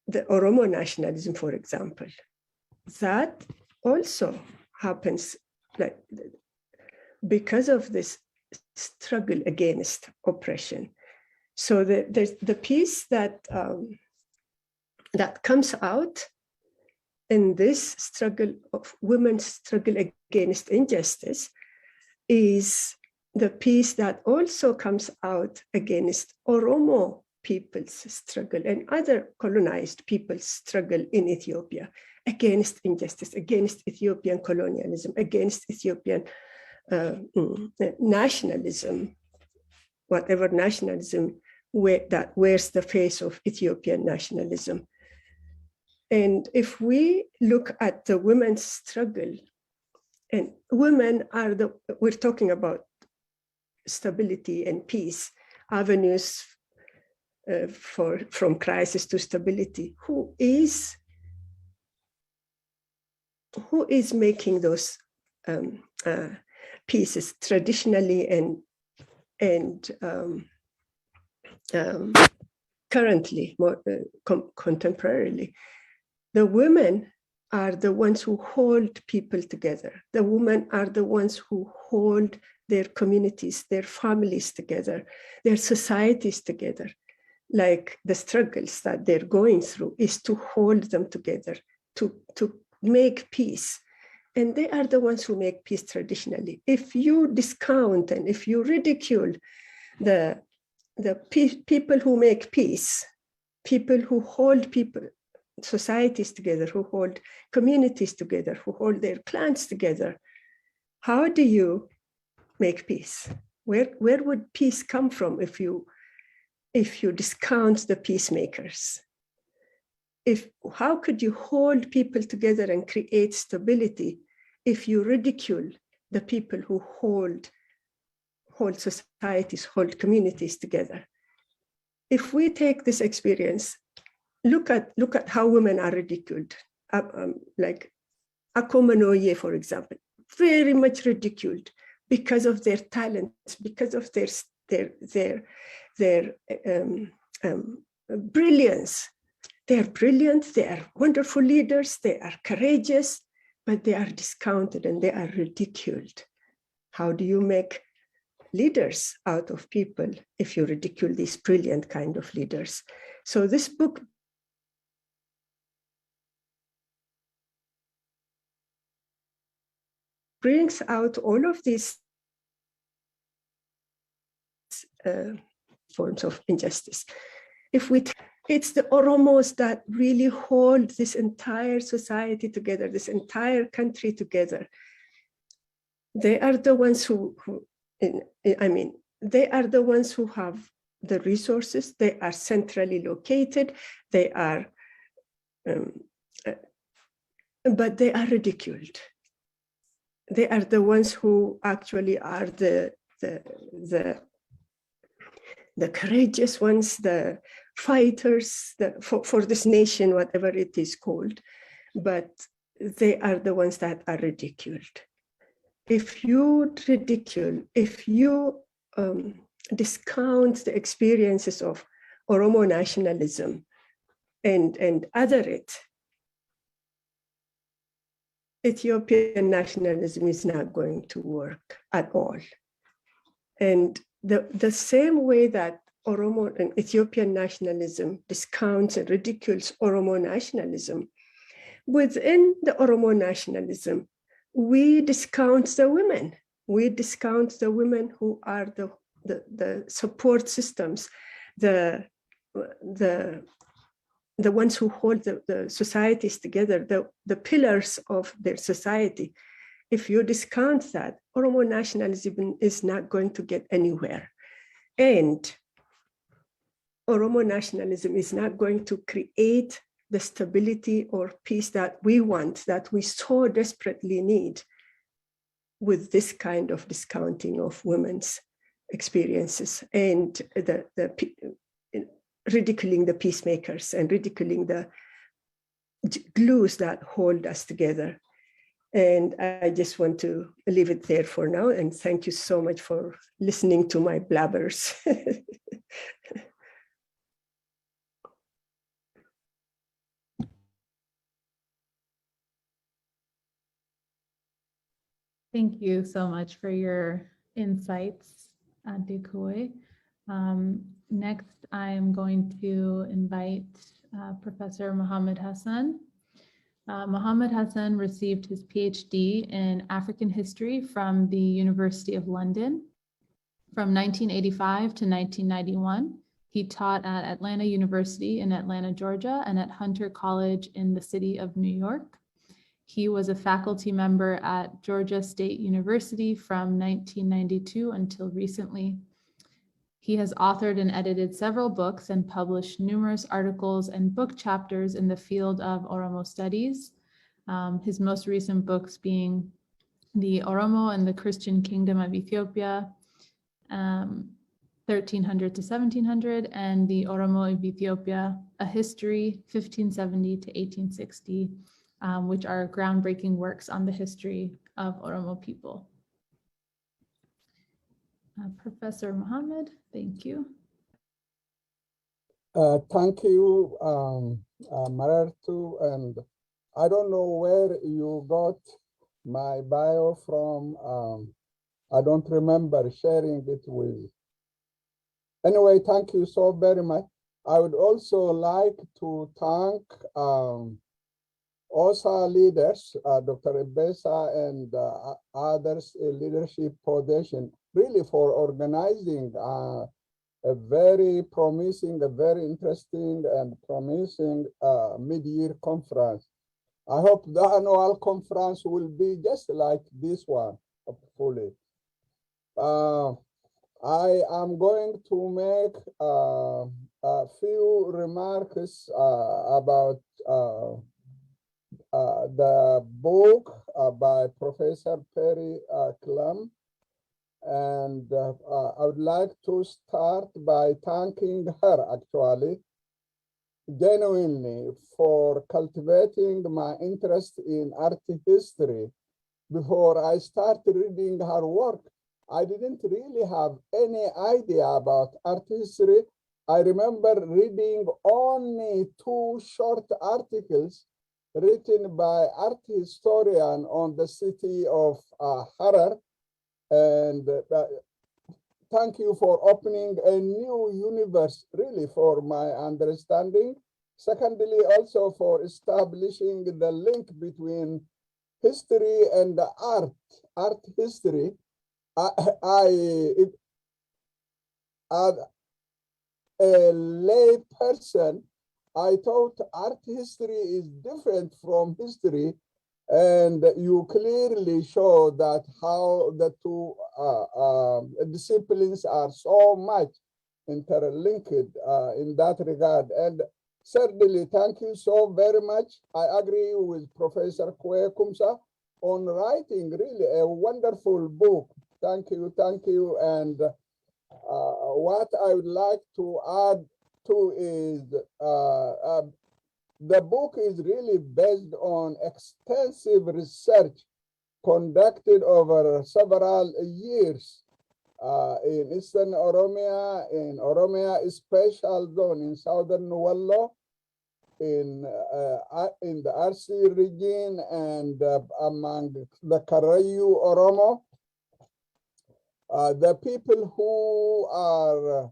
The Oromo nationalism, for example, that also happens like, because of this struggle against oppression. So the piece that that comes out in this struggle of women's struggle against injustice is the piece that also comes out against Oromo people's struggle and other colonized people's struggle in Ethiopia against injustice, against Ethiopian colonialism, against Ethiopian nationalism, whatever nationalism that wears the face of Ethiopian nationalism. And if we look at the women's struggle, and women are we're talking about stability and peace, avenues from crisis to stability. Who is making those pieces traditionally and currently, more contemporarily? The women are the ones who hold people together. The women are the ones who hold their communities, their families together, their societies together. Like the struggles that they're going through is to hold them together, to make peace. And they are the ones who make peace traditionally. If you discount and if you ridicule the people who make peace, people who hold societies together, who hold communities together, who hold their clans together, how do you make peace? Where would peace come from if you discount the peacemakers? How could you hold people together and create stability if you ridicule the people who hold societies, hold communities together? If we take this experience, look at how women are ridiculed. Like Akomanoye, for example, very much ridiculed because of their talents, because of their brilliance. They are brilliant, they are wonderful leaders, they are courageous, but they are discounted and they are ridiculed. How do you make leaders out of people if you ridicule these brilliant kind of leaders? So this book brings out all of these forms of injustice. It's the Oromos that really hold this entire society together, this entire country together. They are the ones they are the ones who have the resources. They are centrally located. They are, but they are ridiculed. They are the ones who actually are the courageous ones, the fighters for this nation, whatever it is called, but they are the ones that are ridiculed. If you ridicule, if you discount the experiences of Oromo nationalism and other it, Ethiopian nationalism is not going to work at all. And the same way that Oromo and Ethiopian nationalism discounts and ridicules Oromo nationalism, within the Oromo nationalism, we discount the women. We discount the women who are the support systems, the ones who hold the societies together, the pillars of their society. If you discount that, Oromo nationalism is not going to get anywhere. And Oromo nationalism is not going to create the stability or peace that we want, that we so desperately need, with this kind of discounting of women's experiences and the ridiculing the peacemakers and ridiculing the glues that hold us together. And I just want to leave it there for now. And thank you so much for listening to my blabbers. Thank you so much for your insights, Adekoi. Next, I'm going to invite Professor Mohammed Hassan. Mohammed Hassan received his PhD in African history from the University of London. From 1985 to 1991, he taught at Atlanta University in Atlanta, Georgia, and at Hunter College in the city of New York. He was a faculty member at Georgia State University from 1992 until recently. He has authored and edited several books and published numerous articles and book chapters in the field of Oromo studies. His most recent books being The Oromo and the Christian Kingdom of Ethiopia, 1300 to 1700, and The Oromo of Ethiopia, A History, 1570 to 1860, which are groundbreaking works on the history of Oromo people. Professor Mohammed, thank you. Thank you, Marartu, and I don't know where you got my bio from. I don't remember sharing it with. Anyway, thank you so very much. I would also like to thank OSA leaders, Dr. Ibesa and others in leadership position, really for organizing a very promising, a very interesting and promising mid-year conference. I hope the annual conference will be just like this one, hopefully. I am going to make a few remarks about the book by Professor Peri Clem. And I would like to start by thanking her, actually, genuinely for cultivating my interest in art history. Before I started reading her work, I didn't really have any idea about art history. I remember reading only 2 short articles written by art historian on the city of Harar. And thank you for opening a new universe, really, for my understanding. Secondly, also for establishing the link between history and the art history. As a lay person, I thought art history is different from history, and you clearly show that how the two disciplines are so much interlinked in that regard. And certainly, thank you so very much. I agree with Professor Kwe Kumsa on writing really a wonderful book. Thank you, thank you. And what I would like to add to is the book is really based on extensive research conducted over several years in Eastern Oromia, in Oromia Special Zone in Southern Wallo, in the RC region, and among the Karayu Oromo. The people who are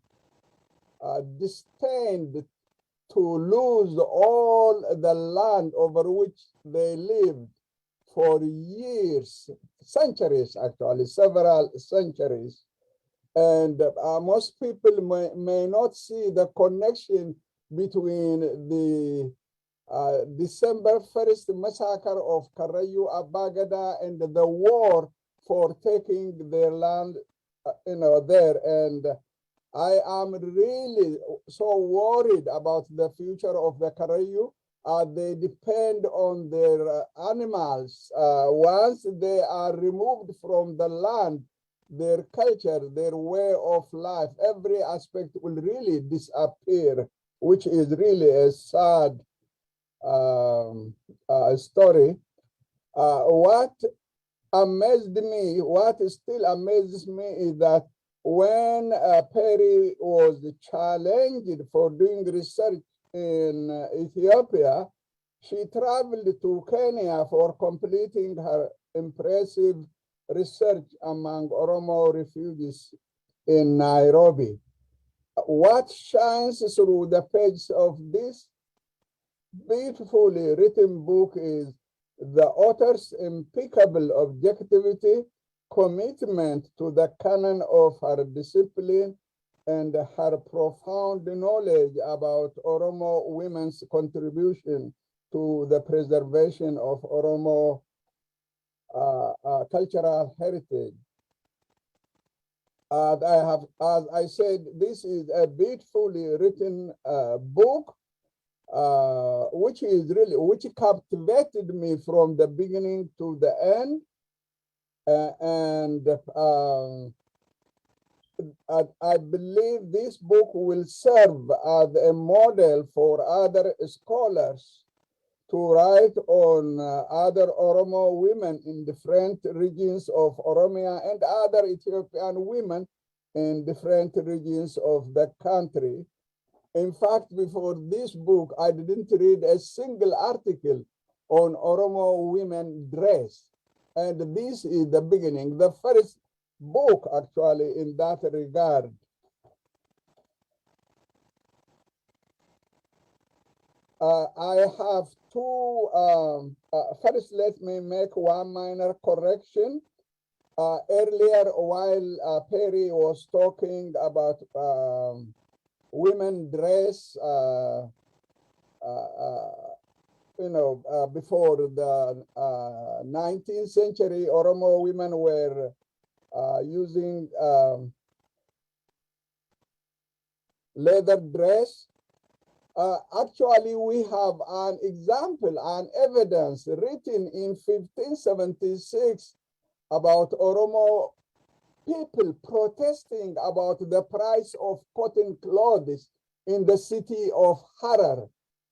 destined to lose all the land over which they lived for years, centuries actually, several centuries. And most people may not see the connection between the December 1st massacre of Karayu Abagada and the war for taking their land, there. And I am really so worried about the future of the Karayu. They depend on their animals. Once they are removed from the land, their culture, their way of life, every aspect will really disappear, which is really a sad story. What amazed me, what still amazes me is that when Peri was challenged for doing research in Ethiopia, she traveled to Kenya for completing her impressive research among Oromo refugees in Nairobi. What shines through the pages of this beautifully written book is the author's impeccable objectivity, commitment to the canon of her discipline, and her profound knowledge about Oromo women's contribution to the preservation of Oromo cultural heritage. As I said, this is a beautifully written book, which captivated me from the beginning to the end, I believe this book will serve as a model for other scholars to write on other Oromo women in different regions of Oromia and other Ethiopian women in different regions of the country. In fact, before this book, I didn't read a single article on Oromo women dress. And this is the beginning, the first book actually in that regard. I have two, first let me make one minor correction. Earlier, while Peri was talking about women dress, before the 19th century, Oromo women were using leather dress. Actually, we have an example, an evidence written in 1576 about Oromo people protesting about the price of cotton clothes in the city of Harar,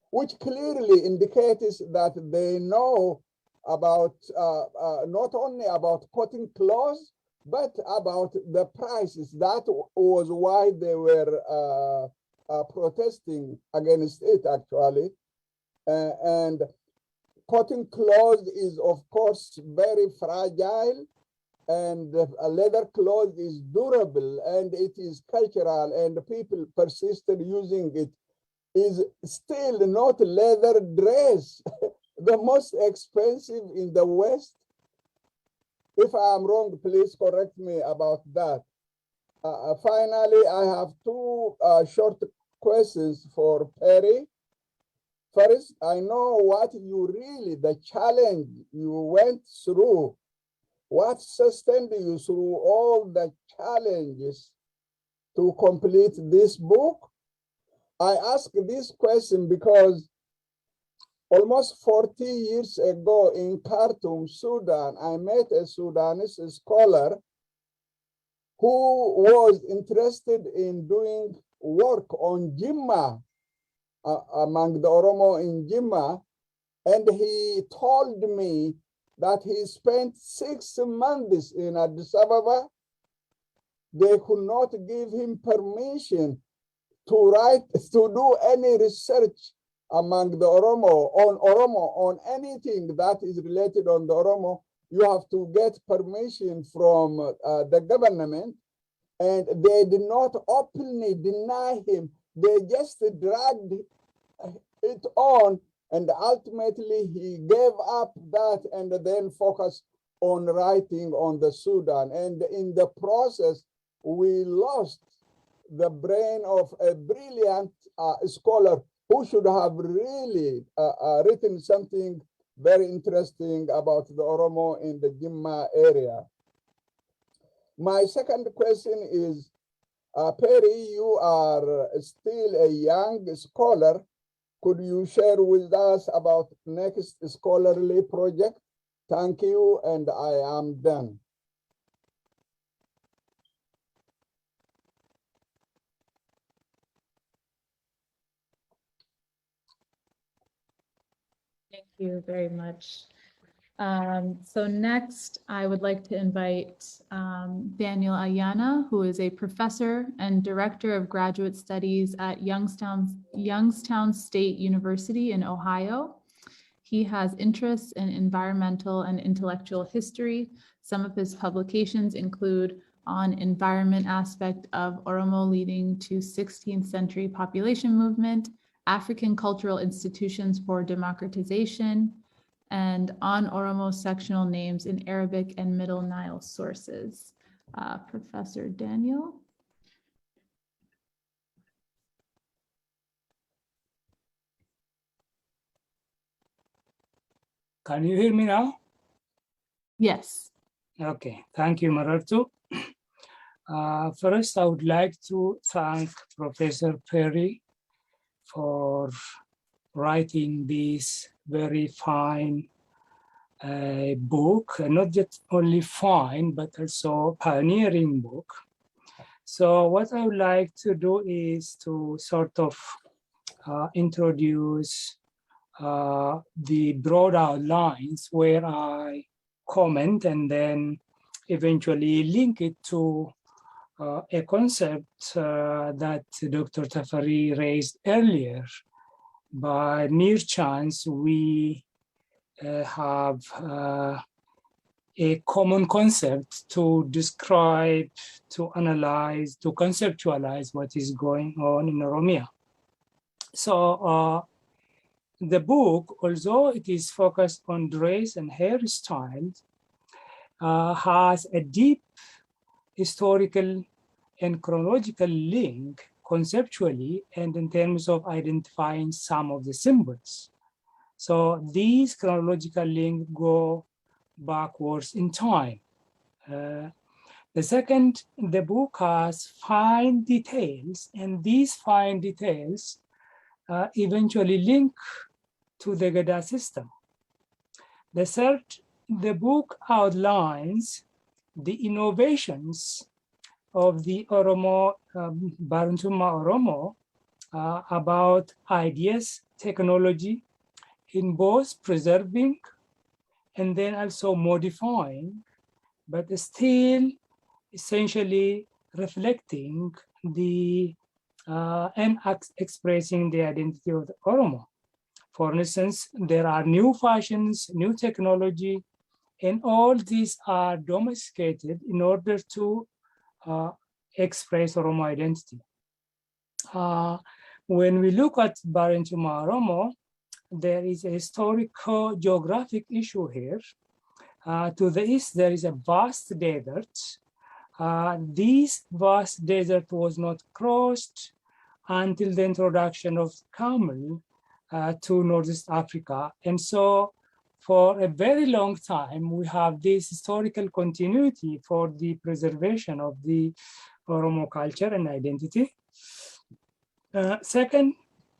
which clearly indicates that they know about not only about cotton clothes, but about the prices. That was why they were protesting against it, actually. And cotton cloth is, of course, very fragile, and leather cloth is durable, and it is cultural, and people persisted using it. Is still not leather dress, the most expensive in the West. If I am wrong, please correct me about that. Finally, I have two short questions for Peri. First, I know what you really, the challenge you went through, what sustained you through all the challenges to complete this book. I ask this question because almost 40 years ago in Khartoum, Sudan, I met a Sudanese scholar who was interested in doing work on Jimma, among the Oromo in Jimma, and he told me that he spent 6 months in Addis Ababa. They could not give him permission to do any research among the Oromo, on anything that is related on the Oromo. You have to get permission from the government, and they did not openly deny him. They just dragged it on, and ultimately he gave up that and then focused on writing on the Sudan. And in the process, we lost the brain of a brilliant scholar who should have really written something very interesting about the Oromo in the Jimma area. My second question is, Peri, you are still a young scholar. Could you share with us about next scholarly project? Thank you, and I am done. Thank you very much. So next, I would like to invite Daniel Ayana, who is a professor and director of graduate studies at Youngstown State University in Ohio. He has interests in environmental and intellectual history. Some of his publications include on environment aspect of Oromo leading to 16th century population movement, African Cultural Institutions for Democratization, and on Oromo sectional names in Arabic and Middle Nile sources. Professor Daniel. Can you hear me now? Yes. Okay, thank you, Marartu. First, I would like to thank Professor Peri for writing this very fine book, not just only fine, but also pioneering book. So what I would like to do is to sort of introduce the broad outlines where I comment and then eventually link it to a concept that Dr. Tafari raised earlier. By mere chance, we have a common concept to describe, to analyze, to conceptualize what is going on in Oromia. So the book, although it is focused on dress and hairstyle, has a deep historical and chronological link conceptually and in terms of identifying some of the symbols. So these chronological links go backwards in time. The second, the book has fine details, and these fine details eventually link to the Gada system. The third, the book outlines the innovations of the Oromo, Barantuma Oromo, about ideas, technology, in both preserving and then also modifying, but still essentially reflecting the and expressing the identity of the Oromo. For instance, there are new fashions, new technology, and all these are domesticated in order to express Oromo identity. When we look at Barentuma Oromo, there is a historical geographic issue here. To the east, there is a vast desert. This vast desert was not crossed until the introduction of camel to Northeast Africa. And so for a very long time, we have this historical continuity for the preservation of the Oromo culture and identity. Second,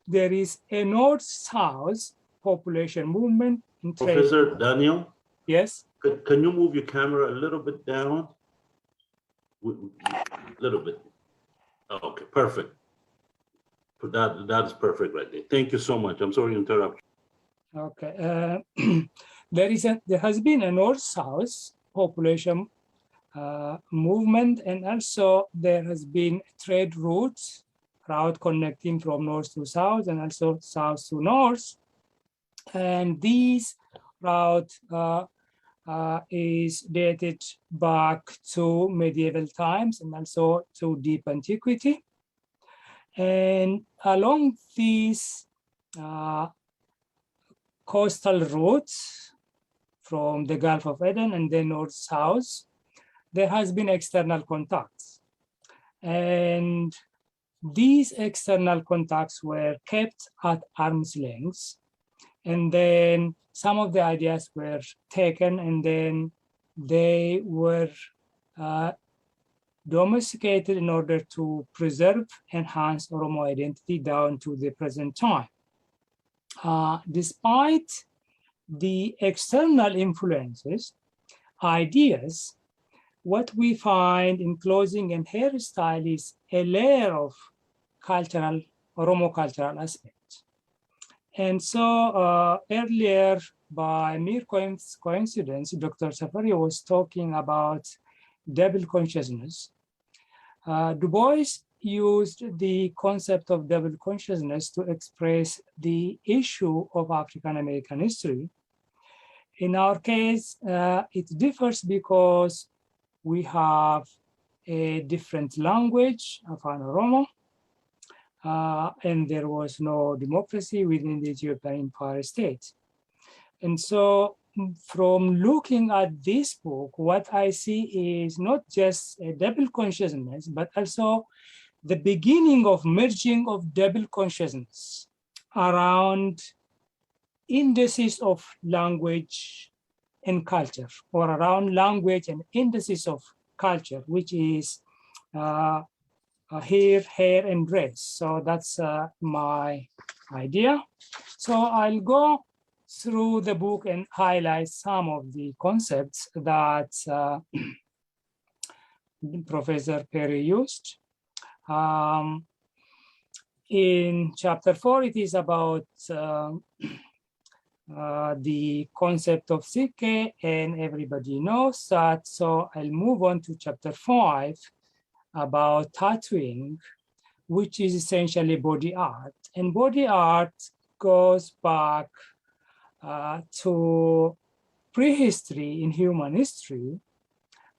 there is a north-south population movement in trade. Professor Daniel? Yes? Can you move your camera a little bit down? A little bit. Okay, perfect. That is perfect right there. Thank you so much. I'm sorry to interrupt. Okay. There has been a north-south population movement, and also there has been trade route connecting from north to south and also south to north. And this route is dated back to medieval times and also to deep antiquity. And along these coastal routes from the Gulf of Aden and then north-south, there has been external contacts. And these external contacts were kept at arm's length. And then some of the ideas were taken and then they were domesticated in order to preserve, enhance Oromo identity down to the present time. Despite the external influences, ideas, what we find in clothing and hairstyle is a layer of cultural, Oromo cultural aspects. And so earlier, by mere coincidence, Dr. Safari was talking about double consciousness. Du Bois used the concept of double consciousness to express the issue of African American history. In our case, it differs because we have a different language, Afan Oromo. and there was no democracy within the Ethiopian Empire State. And so from looking at this book, what I see is not just a double consciousness, but also the beginning of merging of double consciousness around indices of language and culture, or around language and indices of culture, which is hair, and dress. So that's my idea. So I'll go through the book and highlight some of the concepts that Professor Peri used. In chapter 4, it is about the concept of Psyche, and everybody knows that. So I'll move on to chapter 5 about tattooing, which is essentially body art. And body art goes back to prehistory in human history.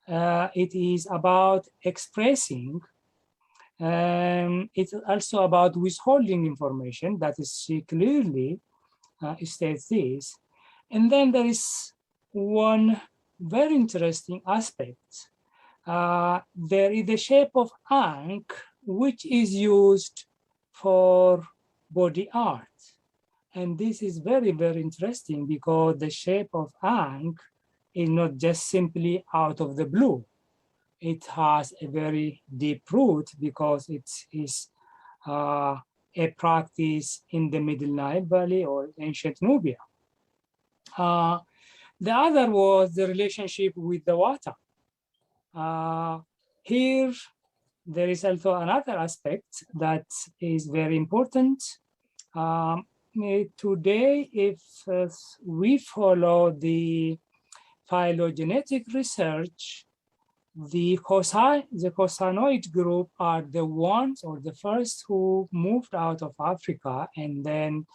It is about expressing. It's also about withholding information. That is, she clearly states this. And then there is one very interesting aspect. There is the shape of ankh, which is used for body art. And this is very, very interesting because the shape of ankh is not just simply out of the blue. It has a very deep root because it is a practice in the Middle Nile Valley or ancient Nubia. The other was the relationship with the water. Here, there is also another aspect that is very important. Today, if we follow the phylogenetic research, the Cosanoid group are the ones or the first who moved out of Africa and then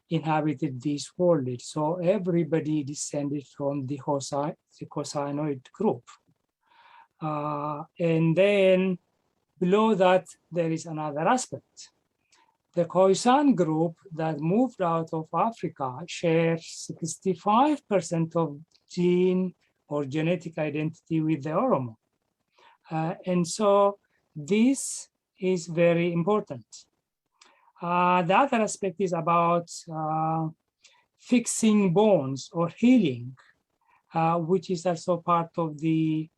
inhabited this world. So everybody descended from the Cosanoid group. And then below that, there is another aspect. The Khoisan group that moved out of Africa shares 65% of gene or genetic identity with the Oromo. And so this is very important. The other aspect is about fixing bones or healing, which is also part of the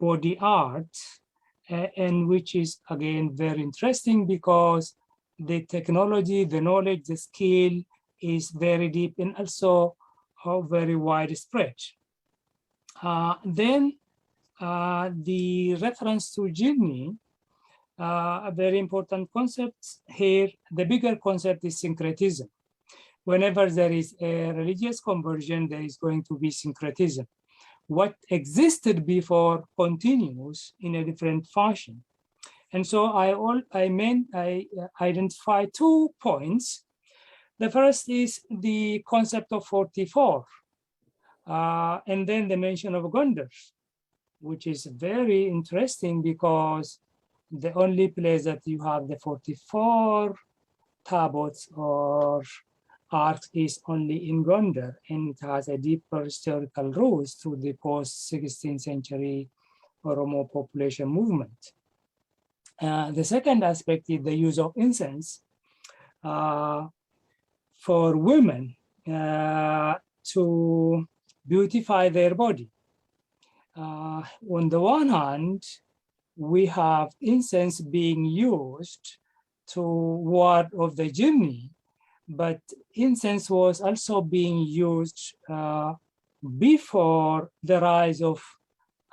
body art, and which is again very interesting because the technology, the knowledge, the skill is very deep and also very widespread. Then the reference to journey, a very important concept here. The bigger concept is syncretism. Whenever there is a religious conversion, there is going to be syncretism. What existed before continues in a different fashion. And so I identify 2 points. The first is the concept of 44, and then the mention of Gondar, which is very interesting because the only place that you have the 44 tablets or art is only in Gondar, and it has a deeper historical roots through the post-16th century Oromo population movement. The second aspect is the use of incense for women to beautify their body. On the one hand, we have incense being used to ward off the journey, but incense was also being used before the rise of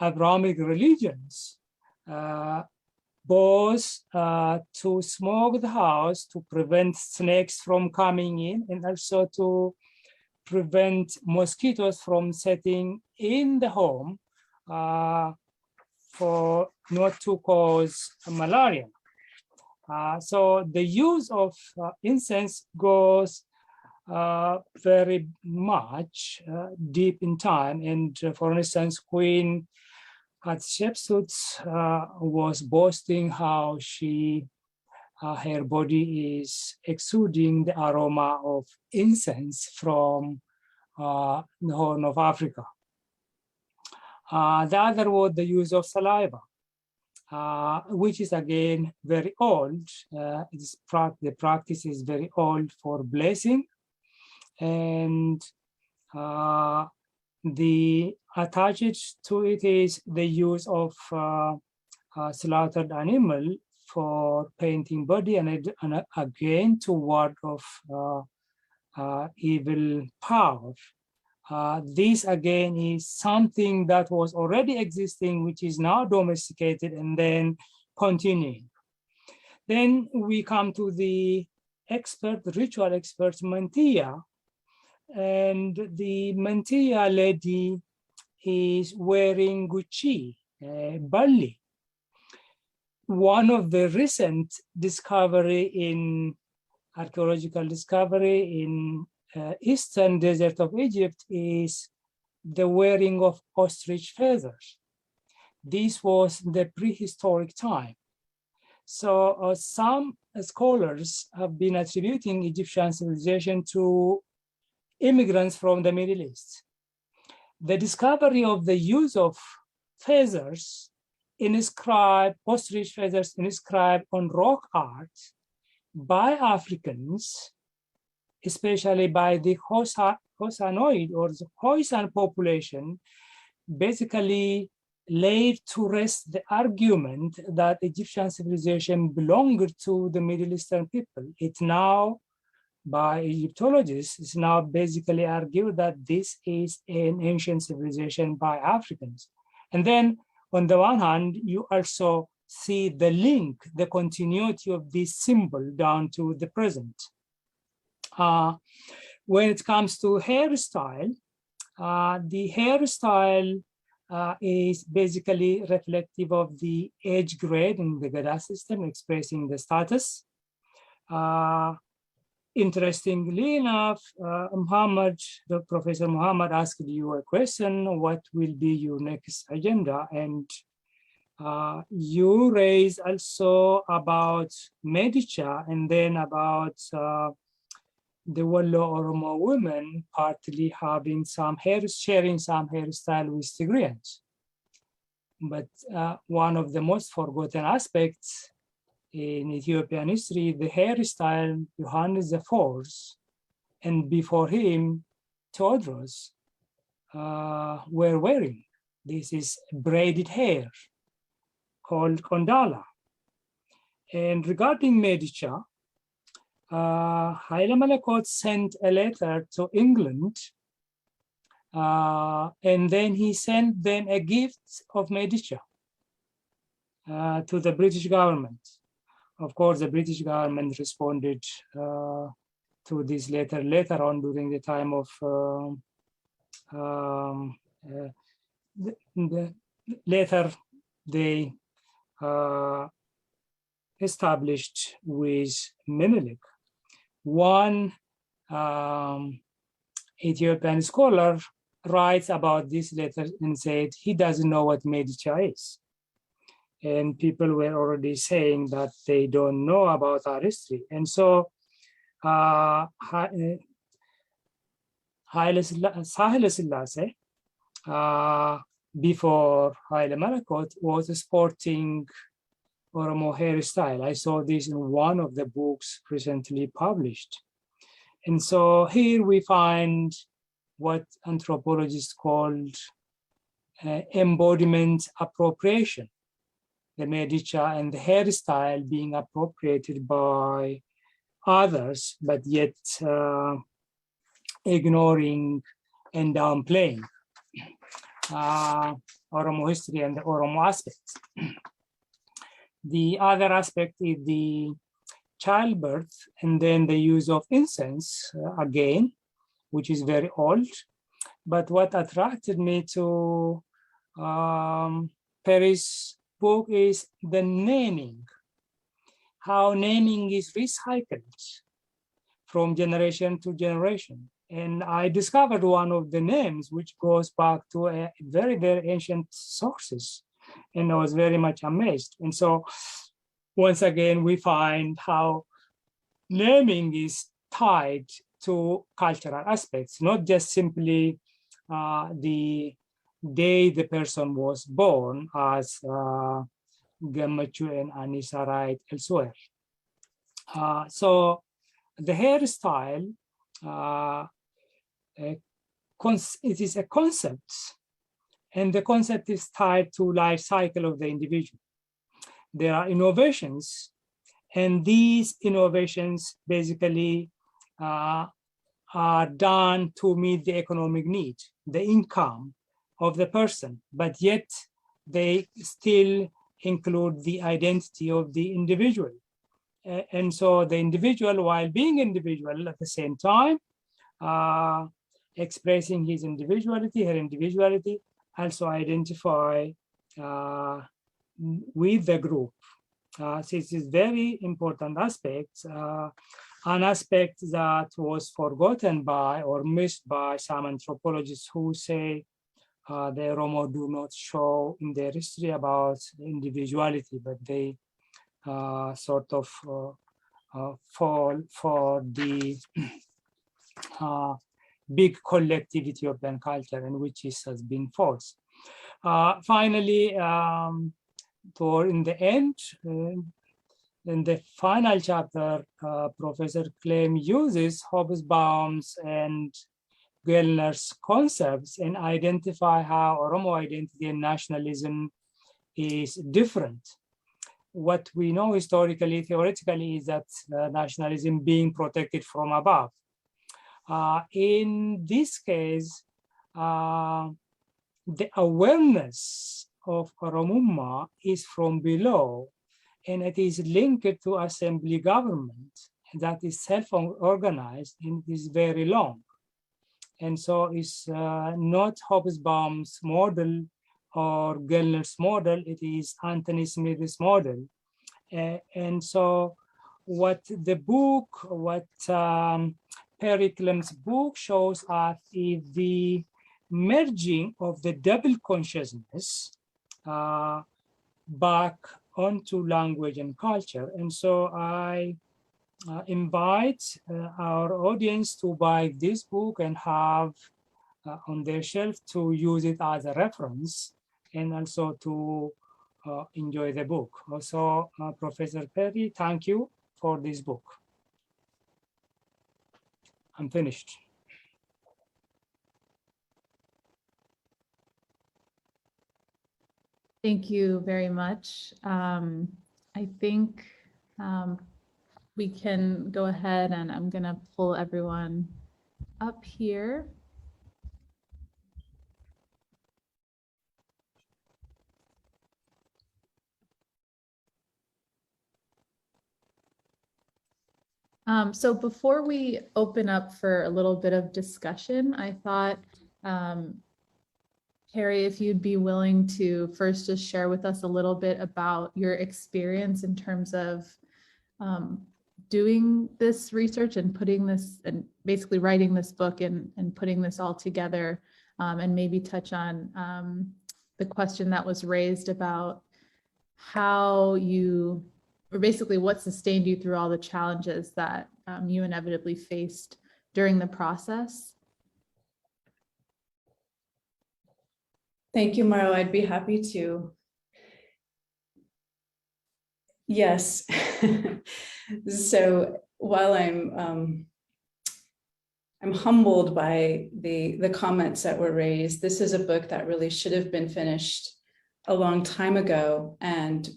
Abrahamic religions, both to smoke the house, to prevent snakes from coming in, and also to prevent mosquitoes from setting in the home for not to cause malaria. So the use of incense goes very much deep in time. And for instance, Queen Hatshepsut was boasting how her body is exuding the aroma of incense from the Horn of Africa. The other was the use of saliva, which is again very old. The practice is very old for blessing, and the attached to it is the use of slaughtered animal for painting body, and again to ward off evil power. This again is something that was already existing, which is now domesticated and then continuing. Then we come to the ritual expert Mantia, and the Mantia lady is wearing Gucci, Bali. One of the recent archaeological discovery in eastern desert of Egypt is the wearing of ostrich feathers. This was the prehistoric time. So some scholars have been attributing Egyptian civilization to immigrants from the Middle East. The discovery of the use of feathers ostrich feathers inscribed on rock art by Africans, especially by the Hosanoid or the Khoisan population, basically laid to rest the argument that Egyptian civilization belonged to the Middle Eastern people. It now, by Egyptologists, is now basically argued that this is an ancient civilization by Africans. And then on the one hand, you also see the link, the continuity of this symbol down to the present. When it comes to hairstyle, the hairstyle is basically reflective of the age grade in the Gada system, expressing the status. Interestingly enough, Professor Muhammad asked you a question, what will be your next agenda? And you raised also about Medica and then about the Wallo Oromo women partly having sharing some hairstyle with Tigrians. But one of the most forgotten aspects in Ethiopian history, the hairstyle Johannes IV, and before him, Theodros, were wearing. This is braided hair called kondala. And regarding Medica, Haile Melekot sent a letter to England, and then he sent them a gift of Medica to the British government. Of course, the British government responded to this letter later on during the time of the later they established with Menelik. One Ethiopian scholar writes about this letter and said he doesn't know what Medica is. And people were already saying that they don't know about our history. And so Haile Selassie, before Haile Melekot, was sporting Oromo hairstyle. I saw this in one of the books recently published. And so here we find what anthropologists called embodiment appropriation. The Medica and the hairstyle being appropriated by others, but yet ignoring and downplaying Oromo history and the Oromo aspects. The other aspect is the childbirth and then the use of incense, again, which is very old. But what attracted me to Peri's book is the naming, how naming is recycled from generation to generation. And I discovered one of the names which goes back to a very, very ancient sources. And I was very much amazed. And so once again, we find how naming is tied to cultural aspects, not just simply the day the person was born, as Gammachu and Anissa write elsewhere. So the hairstyle, it is a concept, and the concept is tied to life cycle of the individual. There are innovations, and these innovations basically are done to meet the economic need, the income of the person, but yet they still include the identity of the individual. And so the individual, while being individual at the same time, expressing his individuality, her individuality, also identify with the group. So this is very important aspect, an aspect that was forgotten by or missed by some anthropologists who say the Oromo do not show in their history about individuality, but they sort of fall for the big collective Ethiopian culture, in which this has been false. Finally, in the end, in the final chapter, Professor Clem uses Hobsbawm's and Gellner's concepts and identify how Oromo identity and nationalism is different. What we know historically, theoretically, is that nationalism being protected from above. In this case, the awareness of Oromuma is from below, and it is linked to assembly government that is self-organized and is very long. And so it's not Hobsbawm's model or Gellner's model, it is Anthony Smith's model. And so what the book, what Peri Klemm's book shows us is the merging of the double consciousness back onto language and culture. And so I invite our audience to buy this book and have on their shelf to use it as a reference, and also to enjoy the book. Also, Professor Peri, thank you for this book. I'm finished. Thank you very much. I think we can go ahead, and I'm going to pull everyone up here. So before we open up for a little bit of discussion, I thought, Peri, if you'd be willing to first just share with us a little bit about your experience in terms of doing this research and putting this, and basically writing this book and putting this all together, and maybe touch on the question that was raised about how you, or basically what sustained you through all the challenges that you inevitably faced during the process. Thank you, Maro. I'd be happy to. Yes. So while I'm humbled by the comments that were raised, this is a book that really should have been finished a long time ago. And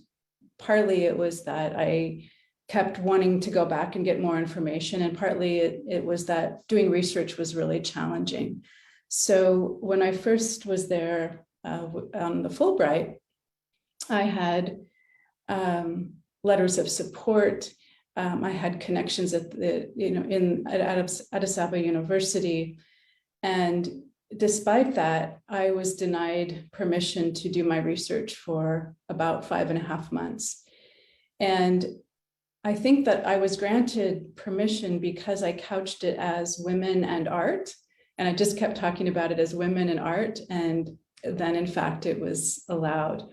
partly it was that I kept wanting to go back and get more information, and partly it was that doing research was really challenging. So when I first was there on the Fulbright, I had letters of support. I had connections at Addis Ababa University, and despite that, I was denied permission to do my research for about 5.5 months. And I think that I was granted permission because I couched it as women and art. And I just kept talking about it as women and art. And then in fact, it was allowed.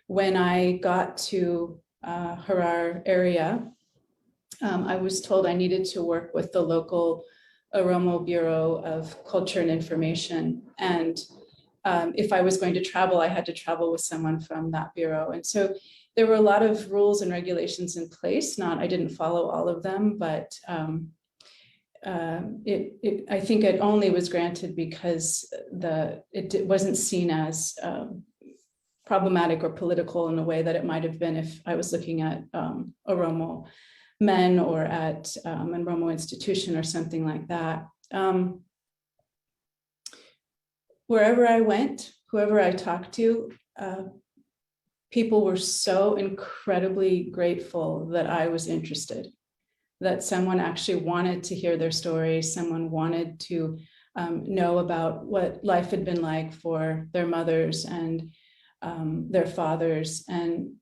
when I got to Harar area, I was told I needed to work with the local Oromo Bureau of Culture and Information. And if I was going to travel, I had to travel with someone from that bureau. And so there were a lot of rules and regulations in place. I didn't follow all of them, but I think it only was granted because it wasn't seen as problematic or political in the way that it might have been if I was looking at Oromo men or at an Oromo institution or something like that. Wherever I went, whoever I talked to, people were so incredibly grateful that I was interested, that someone actually wanted to hear their stories, someone wanted to know about what life had been like for their mothers and their fathers. And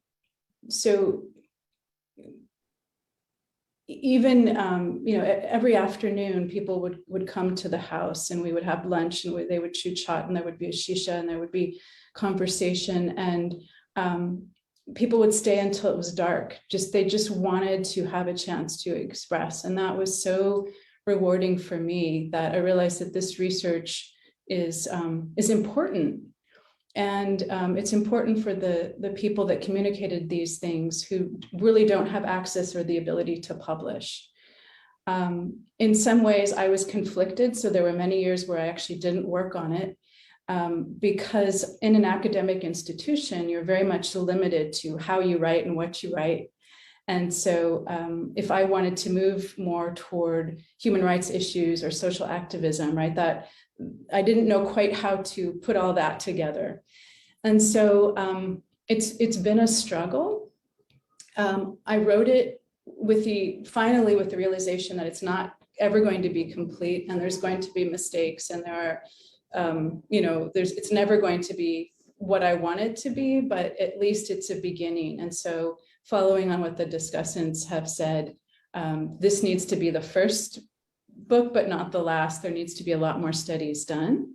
so even, every afternoon people would come to the house and we would have lunch and they would shoot shot and there would be a shisha and there would be conversation, and people would stay until it was dark. They just wanted to have a chance to express. And that was so rewarding for me that I realized that this research is important. And it's important for the people that communicated these things who really don't have access or the ability to publish. In some ways, I was conflicted. So there were many years where I actually didn't work on it because in an academic institution, you're very much limited to how you write and what you write. And so if I wanted to move more toward human rights issues or social activism, right, that I didn't know quite how to put all that together. And so it's been a struggle. I wrote it finally with the realization that it's not ever going to be complete and there's going to be mistakes and there are, it's never going to be what I want it to be, but at least it's a beginning. And so following on what the discussants have said, this needs to be the first book, but not the last. There needs to be a lot more studies done.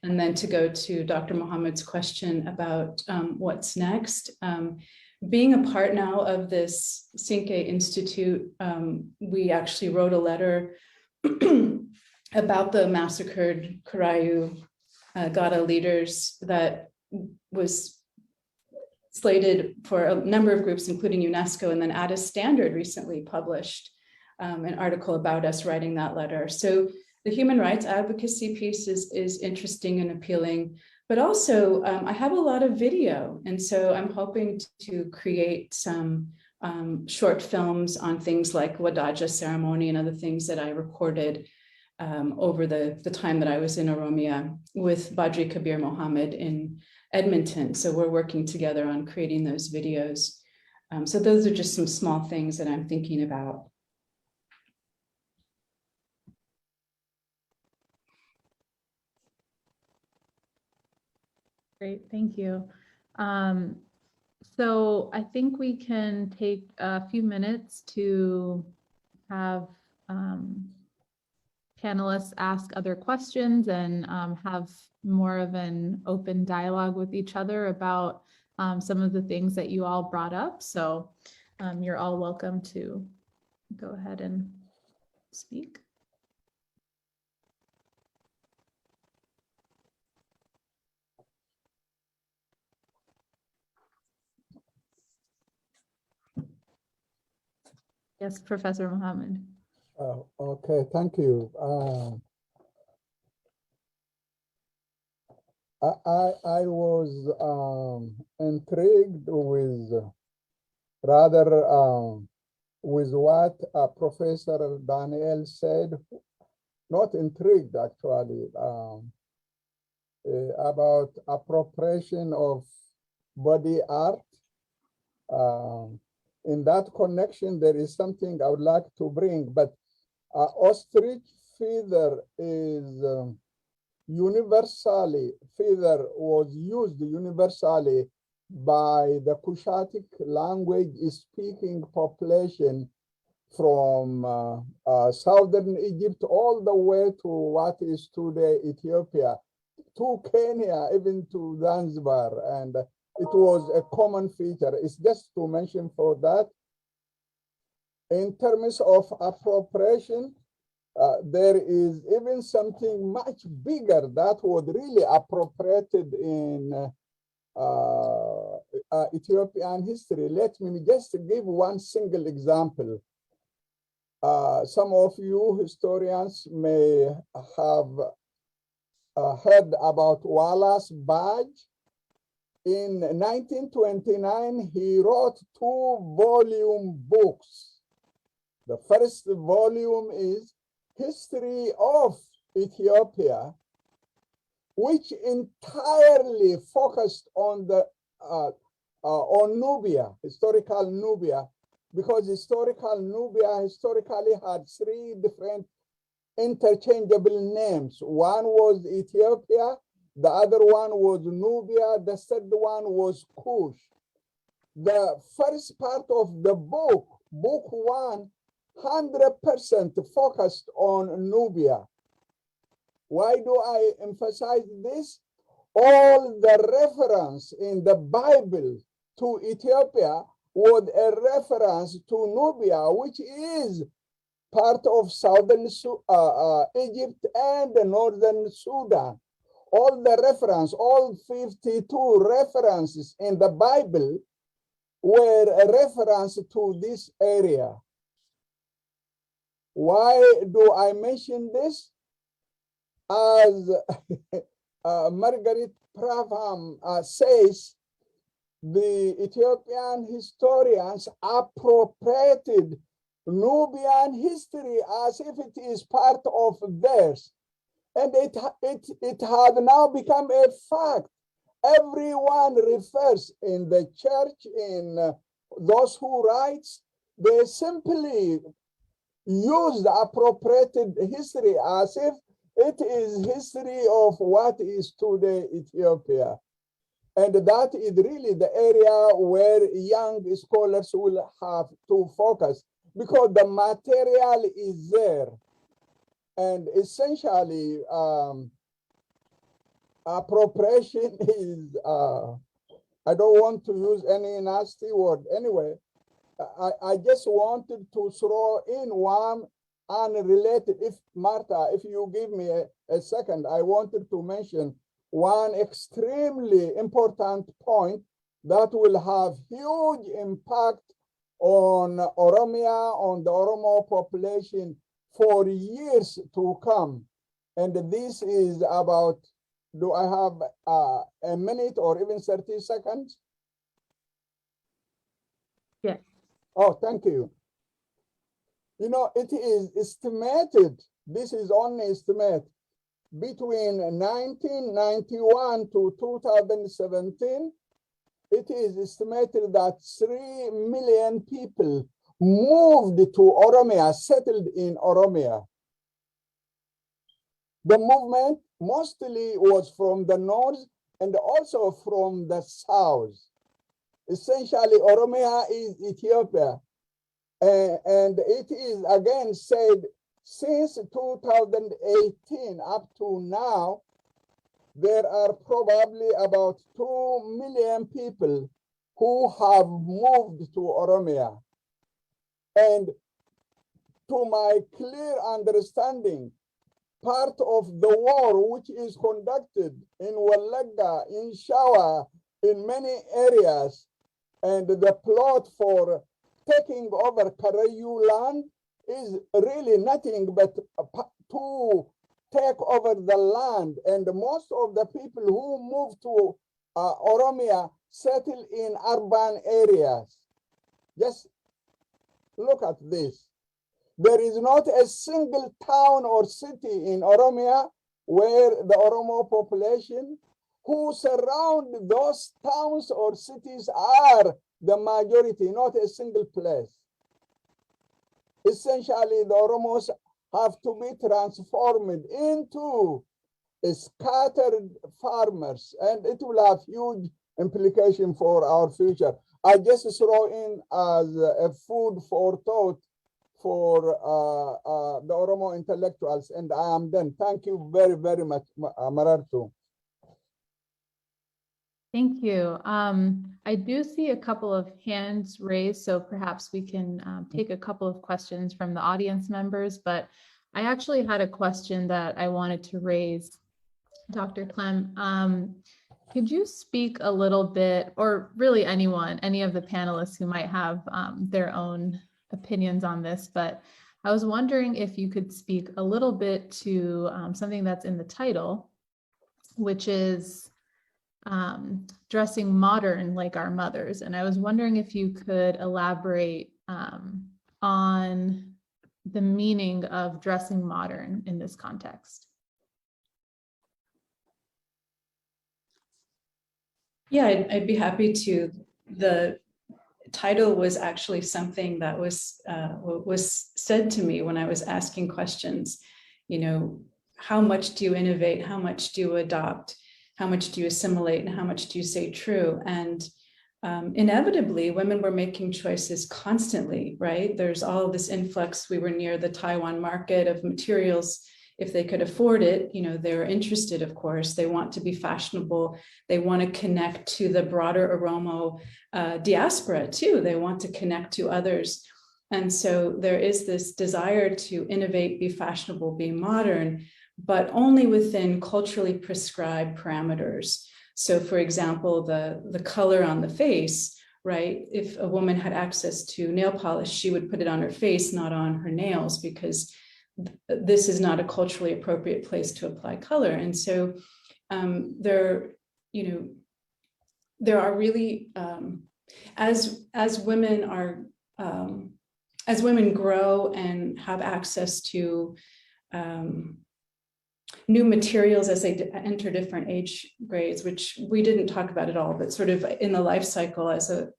And then to go to Dr. Mohammed's question about what's next, being a part now of this Synke Institute, we actually wrote a letter about the massacred Karayu Gada leaders that was slated for a number of groups, including UNESCO, and then Addis Standard recently published an article about us writing that letter. So the human rights advocacy piece is interesting and appealing, but also I have a lot of video. And so I'm hoping to create some short films on things like Wadaja ceremony and other things that I recorded over the time that I was in Oromia with Badri Kabir Mohammed in Edmonton. So we're working together on creating those videos. So those are just some small things that I'm thinking about. Great, thank you. So I think we can take a few minutes to have panelists ask other questions and have more of an open dialogue with each other about some of the things that you all brought up. So you're all welcome to go ahead and speak. Yes, Professor Mohammed. Okay, thank you. I was intrigued with with what Professor Daniel said, not intrigued actually, about appropriation of body art. In that connection, there is something I would like to bring, but ostrich feather is feather was used universally by the Cushitic language speaking population from southern Egypt all the way to what is today Ethiopia, to Kenya, even to Zanzibar. And it was a common feature. It's just to mention for that. In terms of appropriation, there is even something much bigger that was really appropriated in Ethiopian history. Let me just give one single example. Some of you historians may have heard about Wallace Badge. In 1929, he wrote 2-volume books. The first volume is History of Ethiopia, which entirely focused on the on Nubia, historical Nubia, because historical Nubia historically had 3 different interchangeable names. One was Ethiopia, the other one was Nubia, the third one was Kush. The first part of the book, book 1, 100% focused on Nubia. Why do I emphasize this? All the reference in the Bible to Ethiopia was a reference to Nubia, which is part of southern Egypt and northern Sudan. All the reference, all 52 references in the Bible were a reference to this area. Why do I mention this? As Margaret Pravham says, the Ethiopian historians appropriated Nubian history as if it is part of theirs. And it had now become a fact. Everyone refers in the church, in those who write, they simply use the appropriated history as if it is history of what is today Ethiopia. And that is really the area where young scholars will have to focus, because the material is there. And essentially, appropriation is, I don't want to use any nasty word. Anyway, I just wanted to throw in one unrelated. If Martha, if you give me a second, I wanted to mention one extremely important point that will have huge impact on Oromia, on the Oromo population for years to come. And this is about, do I have a minute or even 30 seconds? Yes. Oh, thank you. You know, it is estimated, this is only estimate, between 1991 to 2017, it is estimated that 3 million people moved to Oromia, settled in Oromia. The movement mostly was from the north and also from the south. Essentially, Oromia is Ethiopia. And it is again said, since 2018 up to now, there are probably about 2 million people who have moved to Oromia. And to my clear understanding, part of the war which is conducted in Walaga, in Shawa, in many areas, and the plot for taking over Karayu land is really nothing but to take over the land. And most of the people who move to Oromia settle in urban areas. Just look at this. There is not a single town or city in Oromia where the Oromo population who surround those towns or cities are the majority, not a single place. Essentially, the Oromos have to be transformed into scattered farmers, and it will have huge implication for our future. I just throw in as a food for thought for the Oromo intellectuals, and I am done. Thank you very, very much, Marartu. Thank you. I do see a couple of hands raised, so perhaps we can take a couple of questions from the audience members, but I actually had a question that I wanted to raise. Dr. Clem, could you speak a little bit, or really anyone, any of the panelists who might have their own opinions on this, but I was wondering if you could speak a little bit to something that's in the title, which is dressing modern like our mothers. And I was wondering if you could elaborate on the meaning of dressing modern in this context. Yeah, I'd be happy to. The title was actually something that was said to me when I was asking questions. You know, how much do you innovate? How much do you adopt? How much do you assimilate? And how much do you say true? And inevitably, women were making choices constantly, right? There's all this influx. We were near the Taiwan market of materials. If they could afford it, you know, they're interested, of course. They want to be fashionable. They want to connect to the broader Oromo diaspora too. They want to connect to others. And so there is this desire to innovate, be fashionable, be modern, but only within culturally prescribed parameters. So for example, the color on the face, right? If a woman had access to nail polish, she would put it on her face, not on her nails, because this is not a culturally appropriate place to apply color. And so there are really, as women grow and have access to new materials as they enter different age grades, which we didn't talk about at all, but sort of in the life cycle as a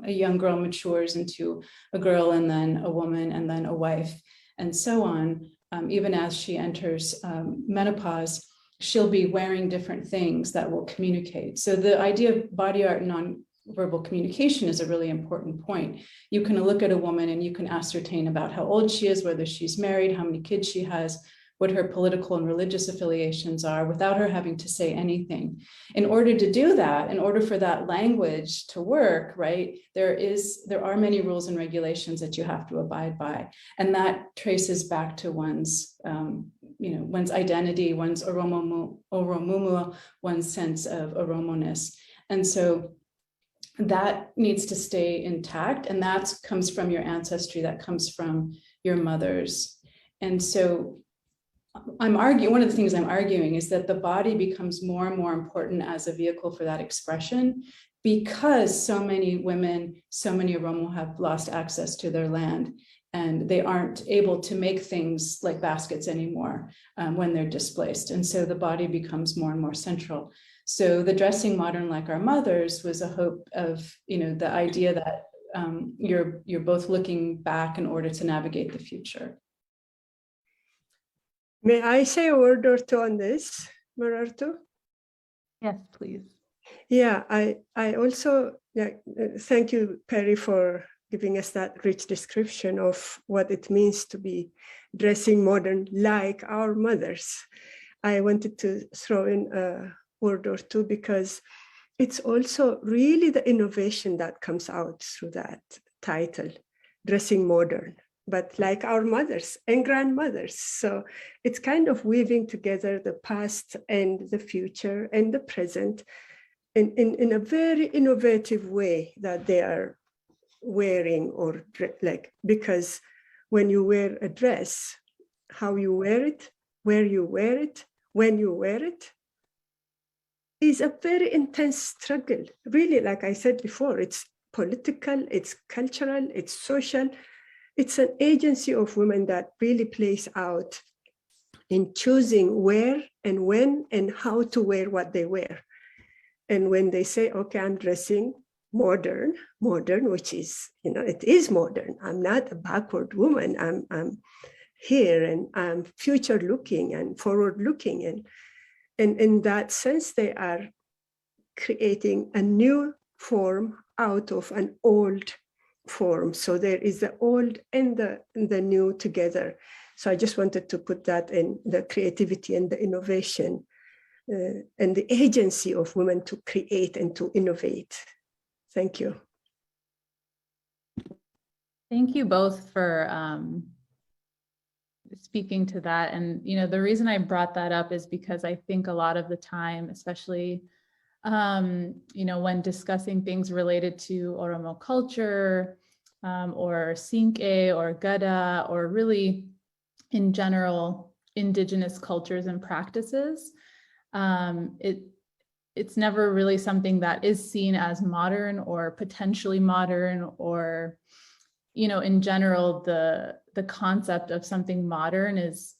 young girl matures into a girl and then a woman and then a wife and so on, even as she enters menopause, she'll be wearing different things that will communicate. So the idea of body art and nonverbal communication is a really important point. You can look at a woman and you can ascertain about how old she is, whether she's married, how many kids she has, what her political and religious affiliations are, without her having to say anything. In order to do that, in order for that language to work, right, there are many rules and regulations that you have to abide by. And that traces back to one's, one's identity, one's Oromumu, one's sense of Oromoness. And so that needs to stay intact. And that comes from your ancestry, that comes from your mothers. And so one of the things I'm arguing is that the body becomes more and more important as a vehicle for that expression, because so many women, so many Oromo have lost access to their land, and they aren't able to make things like baskets anymore when they're displaced. And so the body becomes more and more central. So the dressing modern like our mothers was a hope of, the idea that you're both looking back in order to navigate the future. May I say a word or two on this, Marartu? Yes, please. Yeah, I also thank you, Peri, for giving us that rich description of what it means to be dressing modern like our mothers. I wanted to throw in a word or two because it's also really the innovation that comes out through that title, dressing modern, but like our mothers and grandmothers. So it's kind of weaving together the past and the future and the present in a very innovative way that they are wearing, or because when you wear a dress, how you wear it, where you wear it, when you wear it, is a very intense struggle. Really, like I said before, it's political, it's cultural, it's social. It's an agency of women that really plays out in choosing where and when and how to wear what they wear. And when they say, okay, I'm dressing modern, which is, it is modern. I'm not a backward woman. I'm here and I'm future looking and forward looking. And in that sense, they are creating a new form out of an old form. So there is the old and the new together. So I just wanted to put that in the creativity and the innovation and the agency of women to create and to innovate. Thank you. Thank you both for speaking to that. And, you know, the reason I brought that up is because I think a lot of the time, especially, you know, when discussing things related to Oromo culture, or Sinke or Gada, or really in general, indigenous cultures and practices, it's never really something that is seen as modern or potentially modern, or, you know, in general, the concept of something modern is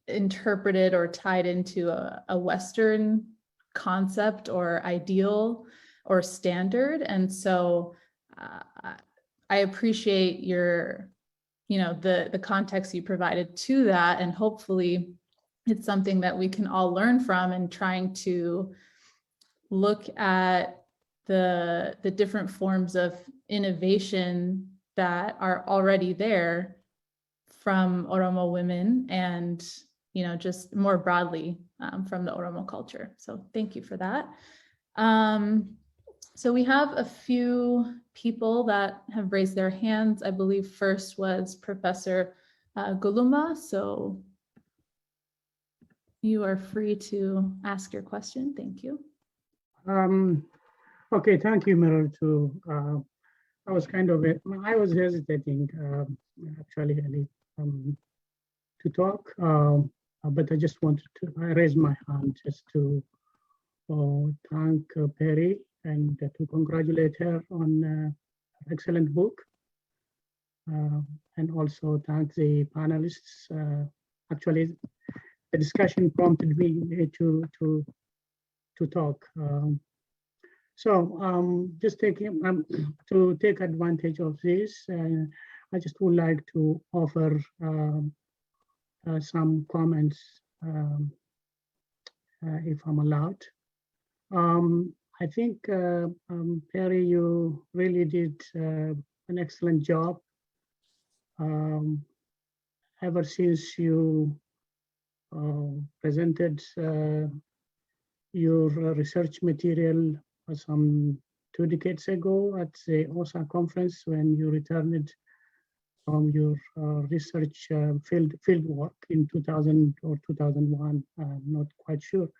interpreted or tied into a Western concept or ideal or standard. And so I appreciate your, you know, the context you provided to that, and hopefully it's something that we can all learn from, and trying to look at the different forms of innovation that are already there from Oromo women, and, you know, just more broadly from the Oromo culture. So thank you for that. So we have a few people that have raised their hands. I believe first was Professor Guluma. So you are free to ask your question. Thank you. Okay, thank you, Meryl. I was I was hesitating actually to talk, but I just wanted to raise my hand just to thank Peri and to congratulate her on an excellent book, and also thank the panelists. Actually, the discussion prompted me to talk. Just to take advantage of this, I just would like to offer some comments, if I'm allowed. I think, Peri, you really did an excellent job ever since you presented your research material some 2 decades ago at the OSA conference, when you returned from your research field work in 2000 or 2001, I'm not quite sure.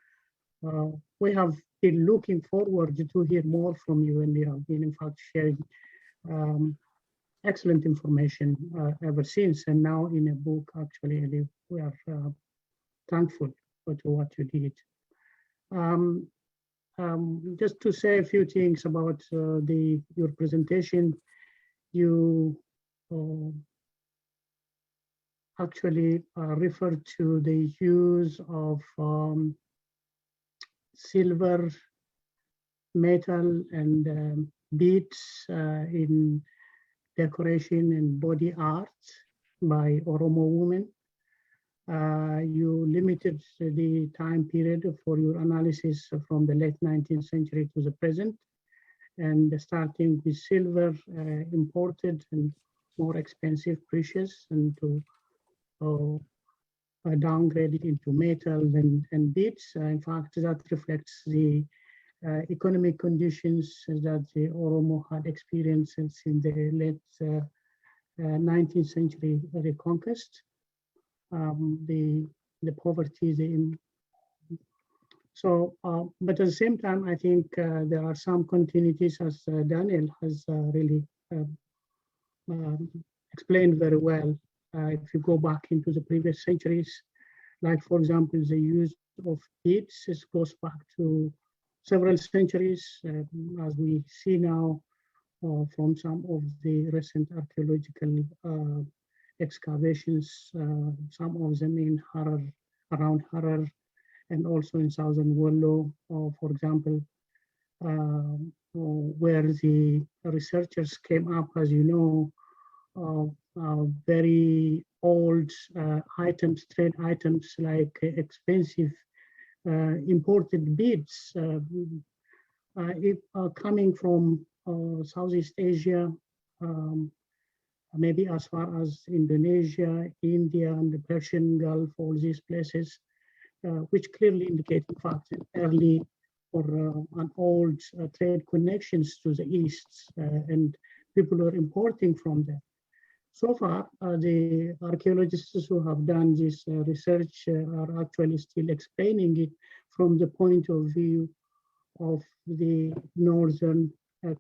We have been looking forward to hear more from you, and you have been, in fact, sharing excellent information ever since. And now in a book, actually, we are thankful for what you did. Just to say a few things about your presentation, you actually referred to the use of silver, metal, and beads in decoration and body art by Oromo women. You limited the time period for your analysis from the late 19th century to the present, and starting with silver, imported and more expensive, precious, and to downgrade it into metal and beads. In fact, that reflects the economic conditions that the Oromo had experienced since in the late 19th century reconquest. The poverty, but at the same time, I think there are some continuities, as Daniel has really explained very well. If you go back into the previous centuries, like, for example, the use of beads, this goes back to several centuries, as we see now from some of the recent archaeological excavations, some of them in Harar, around Harar, and also in southern Wollo, for example, where the researchers came up, as you know, very old items, trade items, like expensive imported beads, coming from Southeast Asia, maybe as far as Indonesia, India, and the Persian Gulf, all these places, which clearly indicate, in fact, an early or an old trade connections to the East, and people are importing from there. So far, the archaeologists who have done this research are actually still explaining it from the point of view of the northern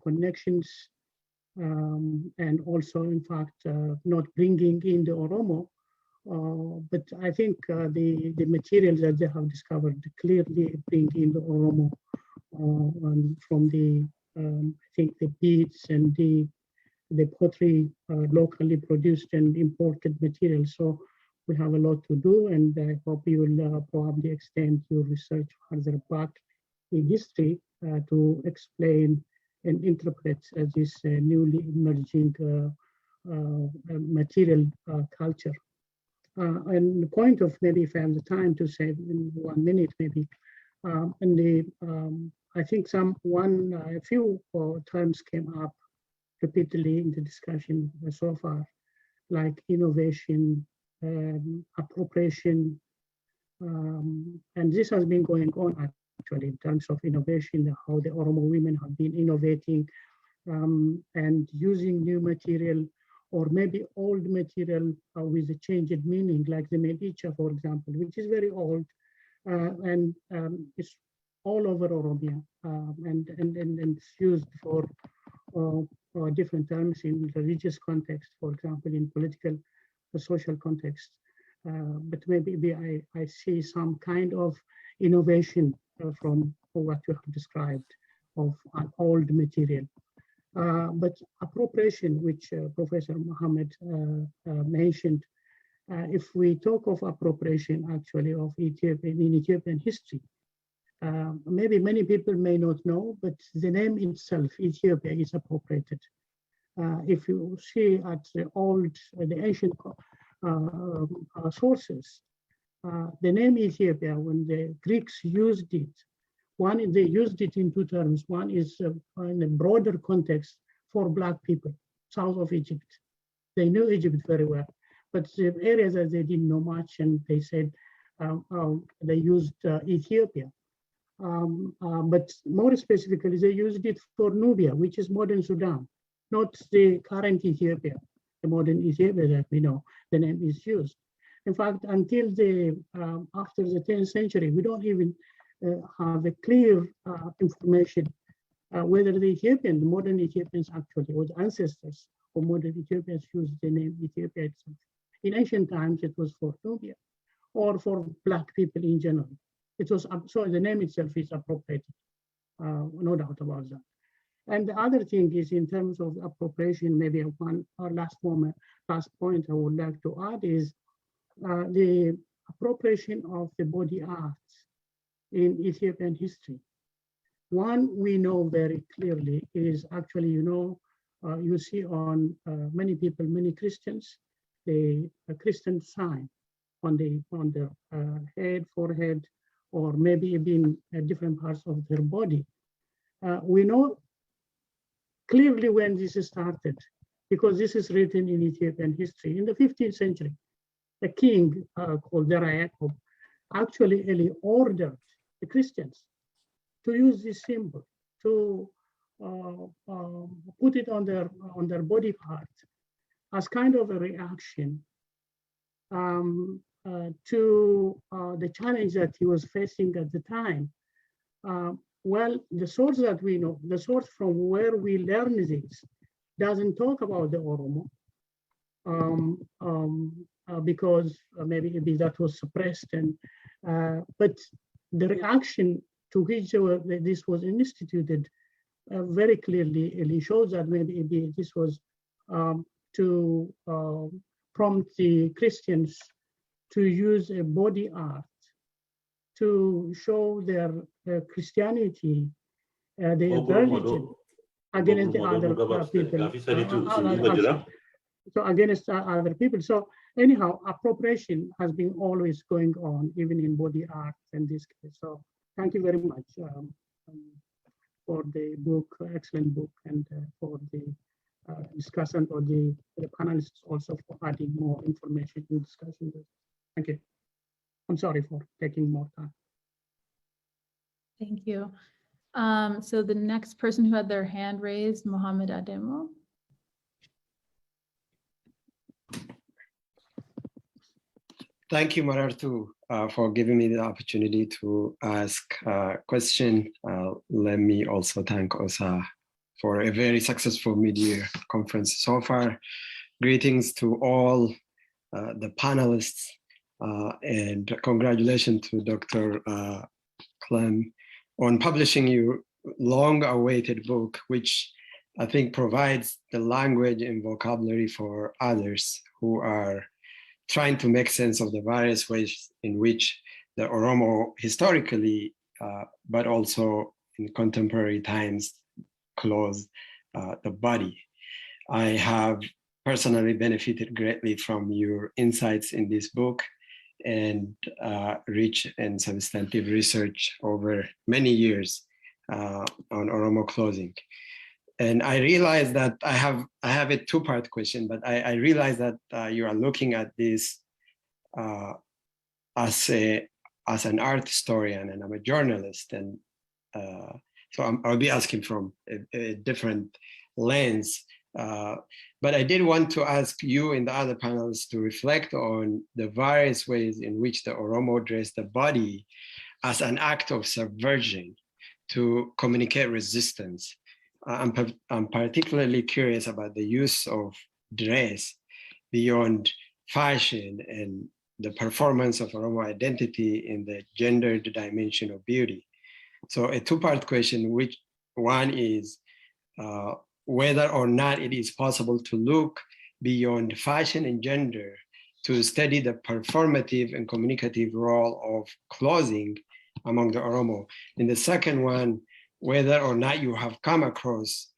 connections, and also, in fact, not bringing in the Oromo. But I think the materials that they have discovered clearly bring in the Oromo from the, I think, the beads and the pottery locally produced and imported materials. So we have a lot to do, and I hope you will probably extend your research further back in history to explain and interpret this newly emerging material culture. And the point of, maybe if I have the time to say in 1 minute, maybe, and the I think a few terms came up repeatedly in the discussion so far, like innovation, appropriation, and this has been going on actually in terms of innovation, how the Oromo women have been innovating and using new material, or maybe old material with a changed meaning, like the Medicha, for example, which is very old, and it's all over Oromia, and it's used for different terms in religious context, for example, in political or social context. But maybe I see some kind of innovation from what you have described of an old material. But appropriation, which Professor Mohammed mentioned, if we talk of appropriation actually of Ethiopian history, maybe many people may not know, but the name itself, Ethiopia, is appropriated. If you see at the ancient sources, the name Ethiopia, when the Greeks used it, they used it in two terms. One is in a broader context for Black people, south of Egypt. They knew Egypt very well, but the areas that they didn't know much, and they said they used Ethiopia. But more specifically, they used it for Nubia, which is modern Sudan, not the current Ethiopia, the modern Ethiopia that we know. The name is used. In fact, until after the 10th century, we don't even have a clear information whether the modern Ethiopians actually, or the ancestors of modern Ethiopians used the name Ethiopia itself. In ancient times, it was for Nubia or for Black people in general. It was, so the name itself is appropriated, no doubt about that. And the other thing is, in terms of appropriation, maybe last point I would like to add is the appropriation of the body arts in Ethiopian history. One we know very clearly is actually, you see on many people, many Christians, the Christian sign on their head, forehead, or maybe even different parts of their body. We know clearly when this started, because this is written in Ethiopian history. In the 15th century, a king called Jacob actually ordered the Christians to use this symbol, to put it on their body part as kind of a reaction to the challenge that he was facing at the time. Well, the source that we know, the source from where we learn this, doesn't talk about the Oromo, because maybe that was suppressed, but the reaction to which this was instituted very clearly shows that maybe this was to prompt the Christians to use a body art to show their Christianity, their religion against the other people. So against other people. So anyhow, appropriation has been always going on, even in body art in this case. So thank you very much for the book, excellent book, and for the discussion, or the panelists also for adding more information to the discussion. Thank you. I'm sorry for taking more time. Thank you. So the next person who had their hand raised, Mohammed Ademo. Thank you, Marartu, for giving me the opportunity to ask a question. Let me also thank Osa for a very successful mid-year conference so far. Greetings to all the panelists, and congratulations to Dr. Clem on publishing your long-awaited book, which I think provides the language and vocabulary for others who are trying to make sense of the various ways in which the Oromo historically, but also in contemporary times, clothe the body. I have personally benefited greatly from your insights in this book and rich and substantive research over many years on Oromo clothing. And I realize that I have a two-part question, but I realize that you are looking at this as an art historian, and I'm a journalist, and so I'll be asking from a different lens. But I did want to ask you and the other panelists to reflect on the various ways in which the Oromo dress the body as an act of subversion to communicate resistance. I'm particularly curious about the use of dress beyond fashion and the performance of Oromo identity in the gendered dimension of beauty. So a two-part question, which one is whether or not it is possible to look beyond fashion and gender to study the performative and communicative role of clothing among the Oromo. And the second one, whether or not you have come across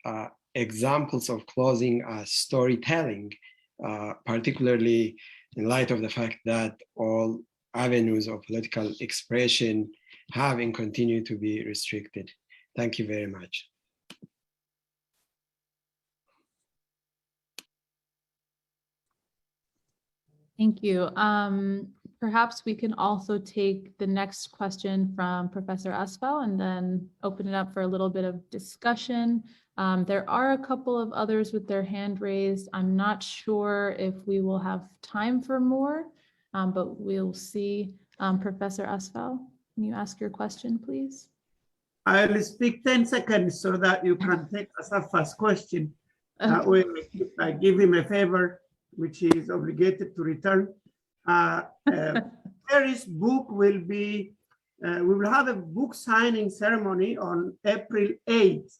examples of clothing as storytelling, particularly in light of the fact that all avenues of political expression have and continue to be restricted. Thank you very much. Thank you. Perhaps we can also take the next question from Professor Asfal and then open it up for a little bit of discussion. There are a couple of others with their hand raised. I'm not sure if we will have time for more, but we'll see. Professor Asfal, can you ask your question, please? I'll speak 10 seconds so that you can take Asaf's question. That way, I give him a favor, which he is obligated to return. Peri's book will be, we will have a book signing ceremony on April 8th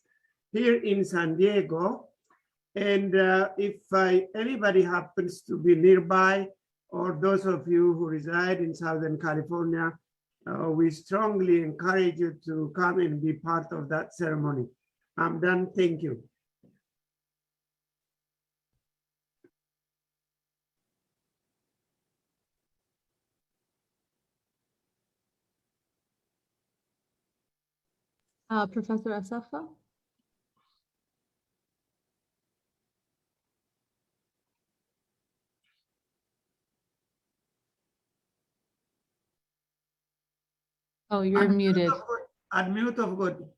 here in San Diego. And if anybody happens to be nearby, or those of you who reside in Southern California, we strongly encourage you to come and be part of that ceremony. I'm done. Thank you. Professor Asafa? Oh, you're muted. Unmute of good.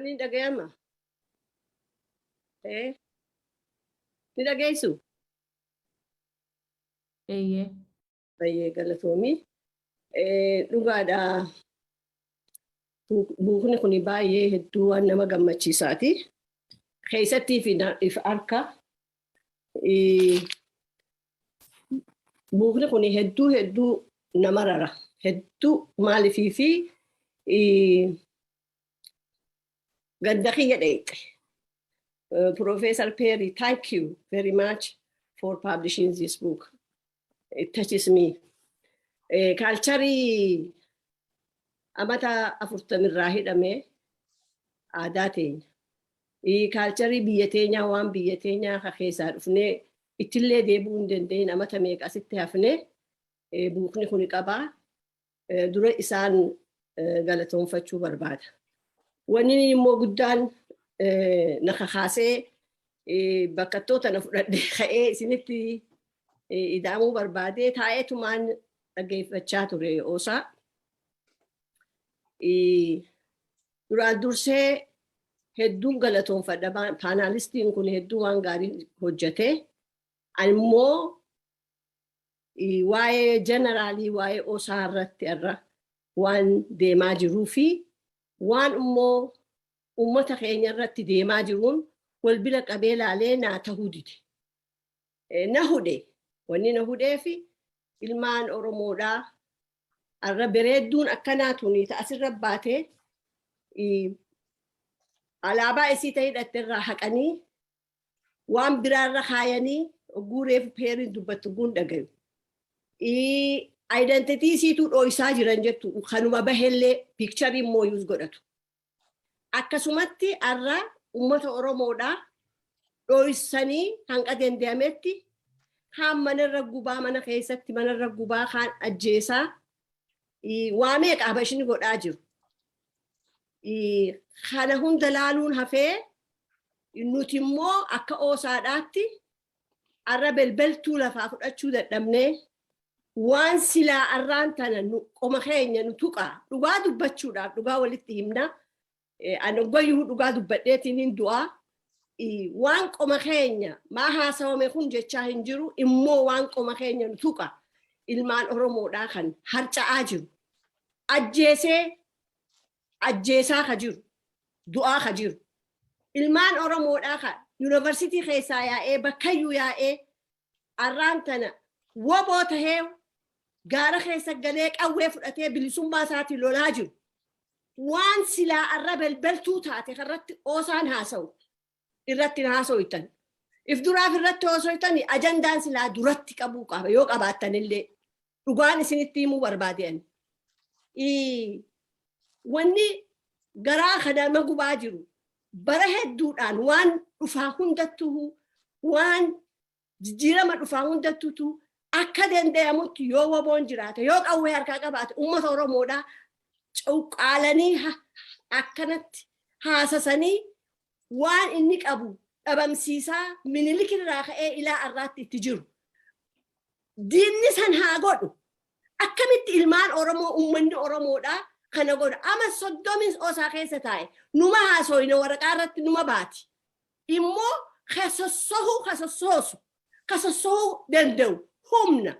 Ni dhagayama. Ni dhagaysu. Eeyyee. Baay'ee galatoomii. Dhugaadha. Buukni kun baay'ee hedduu waan nama gammachiisaati. Keessattii fi harka. Buukni kun hedduu nama rara. Hedduu maalifii fi gadda kiyya dheeyxe. Professor Peri, thank you very much for publishing this book. It touches me. Culture amata 40 irraa hidhamee aadaa teenya. Culture biyya teenyaa waan biyya teenyaa keessaa dhufnee ittillee deebi'uu hin dandeenye amata meeqa asitti hafnee buukni kun qabaa. Dura isaan galatoonfachuu barbaada. Wanni immoo guddaan na kakaasee bakkattoota na fudhadhee ka'ee isinitti ida'amuu barbaadee taa'eetumaan dhaggeeffachaa ture oosaa. Duraan dursee hedduun galatoonfadha. Paanaalistiin kun hedduu waan gaarii hojjete. Immoo waa'ee jeneraalii waa'ee oosaa irratti irra waan deemaa jiruu fi waan immoo uummata keenya irratti deemaa jiruun wal bira qabee laalee naa ta'uu dide. Na hudhe. Wanni na hudhee fi ilmaan Oromoodhaa arra bareedduun akkanaa tuni asirra baatee alaabaa isii ta'ee hidhatte irraa haqanii waan biraarra kaayanii guureef peeriin dubbattu guun dhagayu. Identitii isiituu dhooysaa jiran jettu kanuma bahellee piikcharii immoo yuus godhatu. Akkasumatti arra uummata Oromoodhaa dhooysanii hanga danda'ametti kaan manarra gubaa mana keessatti manarra gubaa kaan ajjeesaa waa meeqa habashni godhaa jiru. Kana hunda laaluun hafee nuti immoo akka oosaadhaatti arra belbeltuu lafaa fudhachuu dadhabnee waan silaa arraan tana qoma keenya nu tuqaa dhugaa dubbachuudhaaf dhugaa walitti himna. Ani oggoyyuu dhugaa dubbadheetiin hin du'aa. Waan qoma keenya maa haasawame kun jechaa hin jiru immoo waan qoma keenya nu tuqa ilmaan Oromoodhaa kan harca'aa jiru. Ajjeesaa ka jiru. Du'aa ka jiru. Ilmaan Oromoodhaa kan yuunivarsiitii keessaa yaa'ee bakkayyuu yaa'ee arraan tana woboo tahee gaara keessa galee qawwee fudhatee bilisummaa isaatiin lolaa jiru. Waan silaa arra belbeltuu taate irratti oosaan haasa'u irratti haaso'itan. If duraaf irratti haaso'itan ajandaan silaa duratti qabuu qaba yoo qabaattan illee dhugaan isinitti himuu barbaadeen. Wanni garaa kana gubaa jiru bara hedduudhaan waan dhufaa hundattuu waan jijjiirama dhufaa hundattuu akka danda'amutti yoo woboon jiraate yoo qawwee harkaa qabaate uummata Oromoodhaa cauqaalanii akkanatti haasasanii waan inni qabu dhabamsiisaa minilikirraa ka'ee ilaa arraatti itti jiru. Diinni san haa godhu. Akkamitti ilmaan Oromoo uummanni Oromoodhaa kana godha. Ama soddomis oosaa keessa taa'e numa haasoyne waraqaa irratti numa baati. Immoo kasossoosu danda'u humna.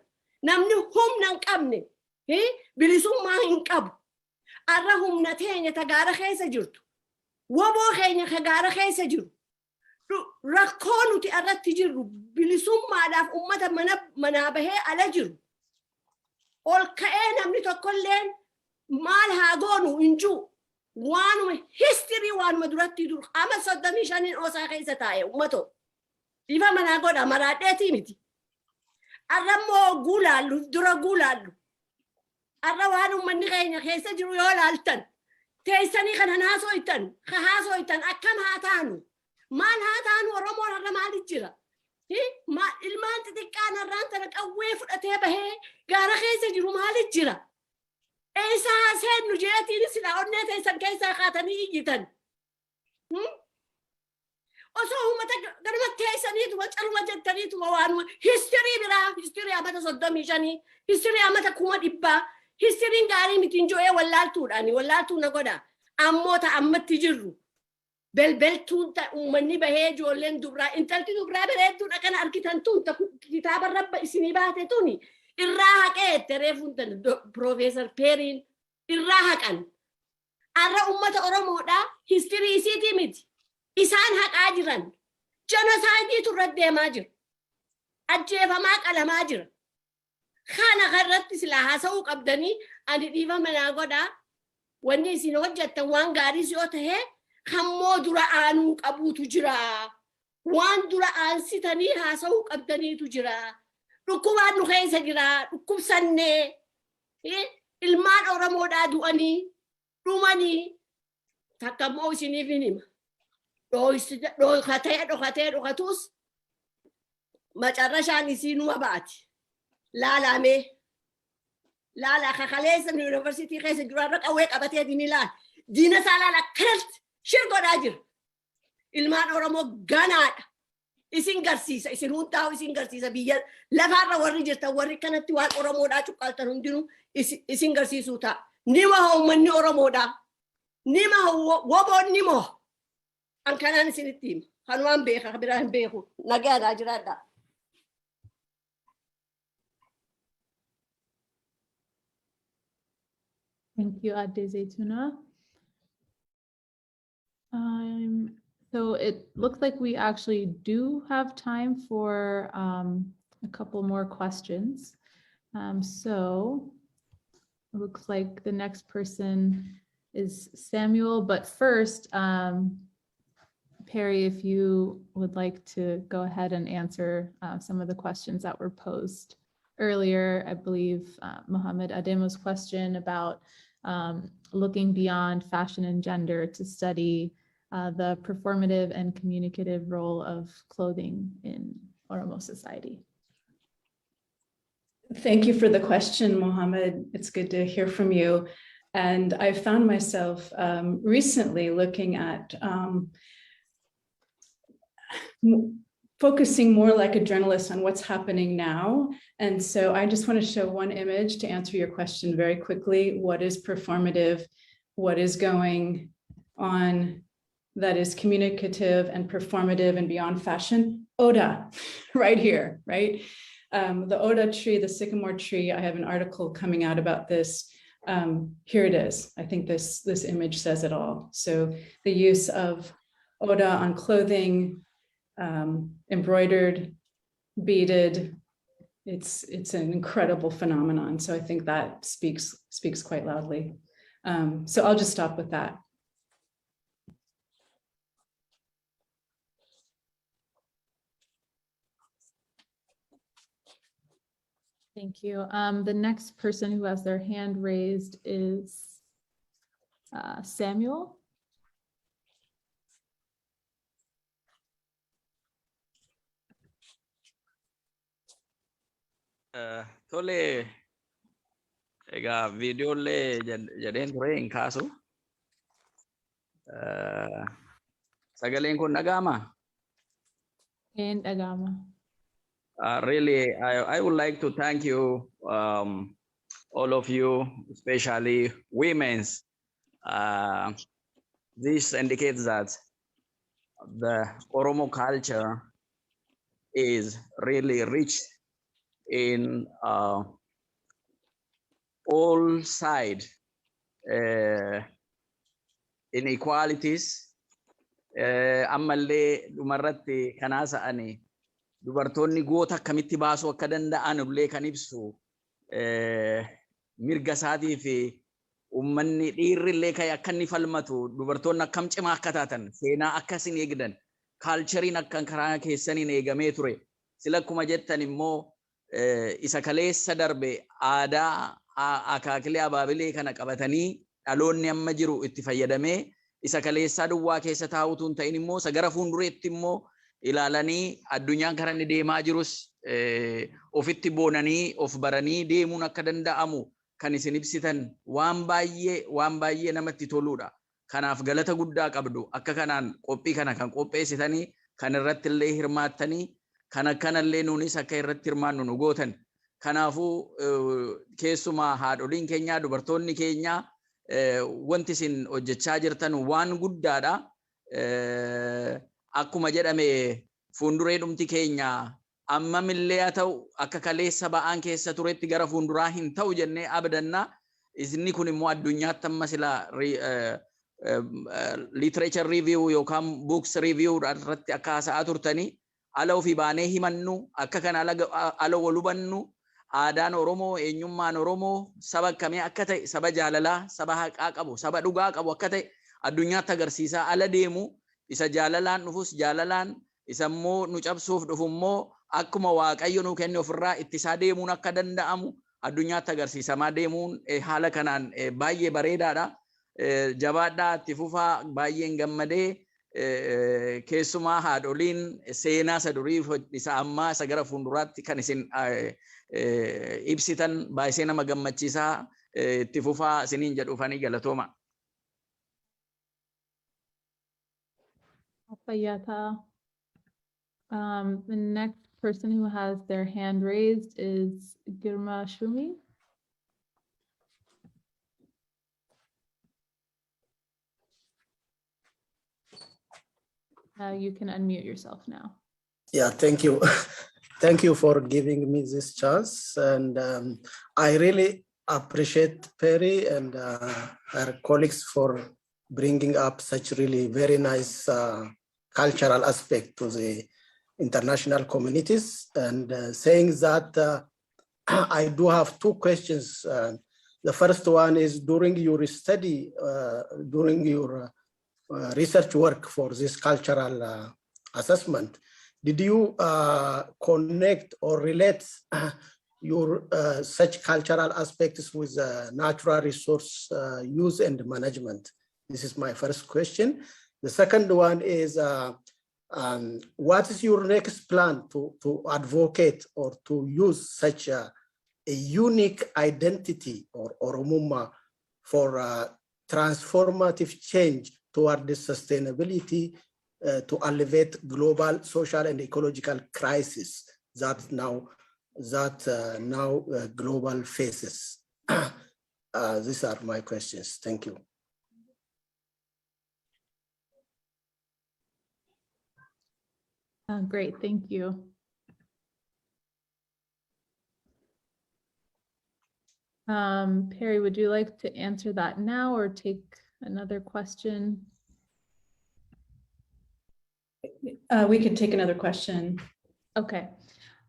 Namni humna hin qabne bilisummaa hin qabu. Arra humna teenya tagaara keessa jirtu. Woboo keenya tagaara keessa jiru. Rakkoo nuti irratti jirru bilisummaadhaaf uummata manaa bahee ala jiru. Ol ka'ee namni tokkolleen maal haa goonu hin jiru. Waanuma histirii waanuma duratti duru ama 35 oosaa keessa taa'e uummato. Ifa manaa godha maraadheetii miti. Arra immoo guulaallu dura guulaallu. Arra waan uummanni keenya keessa jiru yoo laaltan teessanii kana haasoo'itan akkam haa taanu. Maal haa taanu Oromoon arra maalit jira? Ilmaan xixiqqaan arraan tana qawwee fudhatee bahee gaara keessa jiru maalit jira? Eessa haaseennu jeetiin silaa onnee teessan keessaa kaatanii iyyitan. Osoo uummata ganuma teessaniituma caluma jettaniituma waanuma histirii biraa histirii amata 35 histirii amata 100 histiriin gaarii mitiin jo'ee wallaaltuun na godha. Ammoo ammatti jirru. Belbeltuun uummanni bahee ijoolleen dubraa intalti dubraa bareedduun akkana argitan tun kitaaba rabba isinii baate tuni irraa haqeette reefuun Profeesar Periin irraa haqan. Arra uummata Oromoodhaa histirii isiitii miti. Isaan haqaa jiran. Jenosaayidii irra deemaa jira. Ajjeefamaa qalamaa jira. Kana irratti silaa haasa'uu qabdanii ani dhiifa manaa godhaa. Wanni isin hojjettan waan gaariis yoo ta'e hammoo dura aanuu qabuutu jira. Waan dura aansitanii haasa'uu qabdaniitu jira. Dhukkubaan nu keessa jira. Dhukkubsannee. Ilmaan Oromoodhaa du'anii. Dhumanii. Takka immoo isiniif hin hima. Dhokatus macarrashaan isii numa baati. Laalamee. Laalaa kakaleessa yuunivarsiitii keessa jiru irra qawwee qabatee diini laala. Diina isaa laala akkanatti shir godhaa jira. Ilmaan Oromoo ganaadha. isin garsiisa isin hundaa'u isin garsiisa biyya lafaarra warri jirtan warri kanatti waan Oromoodhaa cuqqaaltan hundinuu isin garsiisuu ta'a. Nima uummanni Oromoodhaa nima woboon nimo an kanaan isinitti hima. Kanumaan beeka biraa hin beeku nagaadhaa jiraadhaa. Thank you, Adde Zaytuna. So it looks like we actually do have time for a couple more questions. So it looks like the next person is Samuel, but first, Peri, if you would like to go ahead and answer some of the questions that were posed earlier. I believe Mohammed Ademo's question about looking beyond fashion and gender to study the performative and communicative role of clothing in Oromo society. Thank you for the question, Mohammed. It's good to hear from you. And I found myself recently looking at focusing more like a journalist on what's happening now. And so I just want to show one image to answer your question very quickly. What is performative? What is going on that is communicative and performative and beyond fashion? Oda, right here, right? The Oda tree, the sycamore tree, I have an article coming out about this. Here it is. I think this image says it all. So the use of Oda on clothing, embroidered, beaded, it's an incredible phenomenon. So I think that speaks quite loudly. So I'll just stop with that. Thank you. The next person who has their hand raised is Samuel. Tole, ega video le jaden ture in kasu. Sagalen kun nagama. And Agama. Really, I would like to thank you, all of you, especially women's. This indicates that the Oromo culture is really rich in all sides, inequalities. Ammalle dumarratti kanasa ani. Dubartoonni goota akkamitti baasuu akka danda'an illee kan ibsu mirga isaatii fi uummanni dhiirri illee ka'e akka inni falmatu dubartoonni akkam cimaa akka taatan seenaa akkasiin eegdan kaalchariin akka karaa keessaniin eegamee ture sila akkuma jettan immoo isa kaleessa darbe aadaa akaakilee abaabilee kana qabatanii dhaloonni amma jiru itti fayyadamee isa kaleessaa duwwaa keessa taa'utu hin ta'in immoo isa gara fuuldureetti immoo ilaalanii addunyaan karaa inni deemaa jirus ofitti boonanii of baranii deemuun akka danda'amu kan isin ibsitan waan baay'ee namatti toludha. Kanaaf galata guddaa qabdu. Akka kanaan qophii kana kan qopheessitanii kan irratti illee hirmaattanii kan akkanallee nuunis akka irratti hirmaannu nu gootan. Kanaafuu keessumaa haadholiin keenya dubartoonni keenya wanti isin hojjechaa jirtan waan guddaadha. Akkuma jedhame fuunduree dhumti keenya amma millee haa ta'u akka kaleessa ba'aan keessa turetti gara fuunduraa hin ta'u jennee abdanna. Isinni kun immoo addunyaatti amma sila literature review yookaan books review irratti akka haasa'aa turtanii ala ofii baanee himannu akka kana ala wal hubannu aadaan Oromoo eenyummaan Oromoo saba akkamii akka ta'e saba jaalalaa saba haqaa qabu saba dhugaa qabu akka ta'e addunyaatti agarsiisaa ala deemu. Isa jaalalaan dhufus jaalalaan isa immoo nu cabsuuf dhufu immoo akkuma Waaqayyo nu kenne ofirraa ittisaa deemuun akka danda'amu addunyaatti agarsiisamaa deemuun haala kanaan baay'ee bareedaadha. Jabaadhaa itti fufaa baay'een gammadee keessumaa haadholiin seenaa isa durii isa ammaa isa gara fuulduraatti kan isin ibsitan baay'ee nama gammachiisaa itti fufaa isiniin jedhuufanii galatooma. Fayyata. The next person who has their hand raised is Girma Shumi. You can unmute yourself now. Yeah, thank you. Thank you for giving me this chance. And I really appreciate Peri and her colleagues for bringing up such really very nice cultural aspect to the international communities, and saying that I do have two questions. The first one is, during your study, during your research work for this cultural assessment, did you connect or relate your such cultural aspects with natural resource use and management? This is my first question. The second one is, what is your next plan to advocate or to use such a unique identity or Oromuma for transformative change toward the sustainability to alleviate global social and ecological crisis that now global faces? These are my questions. Thank you. Great, thank you. Peri, would you like to answer that now or take another question? We can take another question. Okay.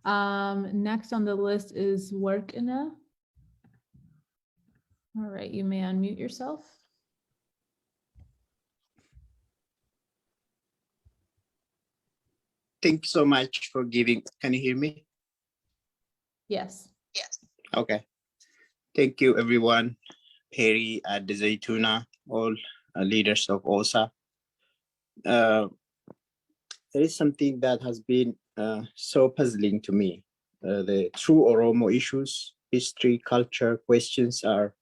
Next on the list is Workina. All right, you may unmute yourself. Thank you so much for giving. Can you hear me? Yes. Yes. Okay. Thank you, everyone. Peri, the Zaytuna, all leaders of OSA. There is something that has been so puzzling to me. The true Oromo issues, history, culture questions are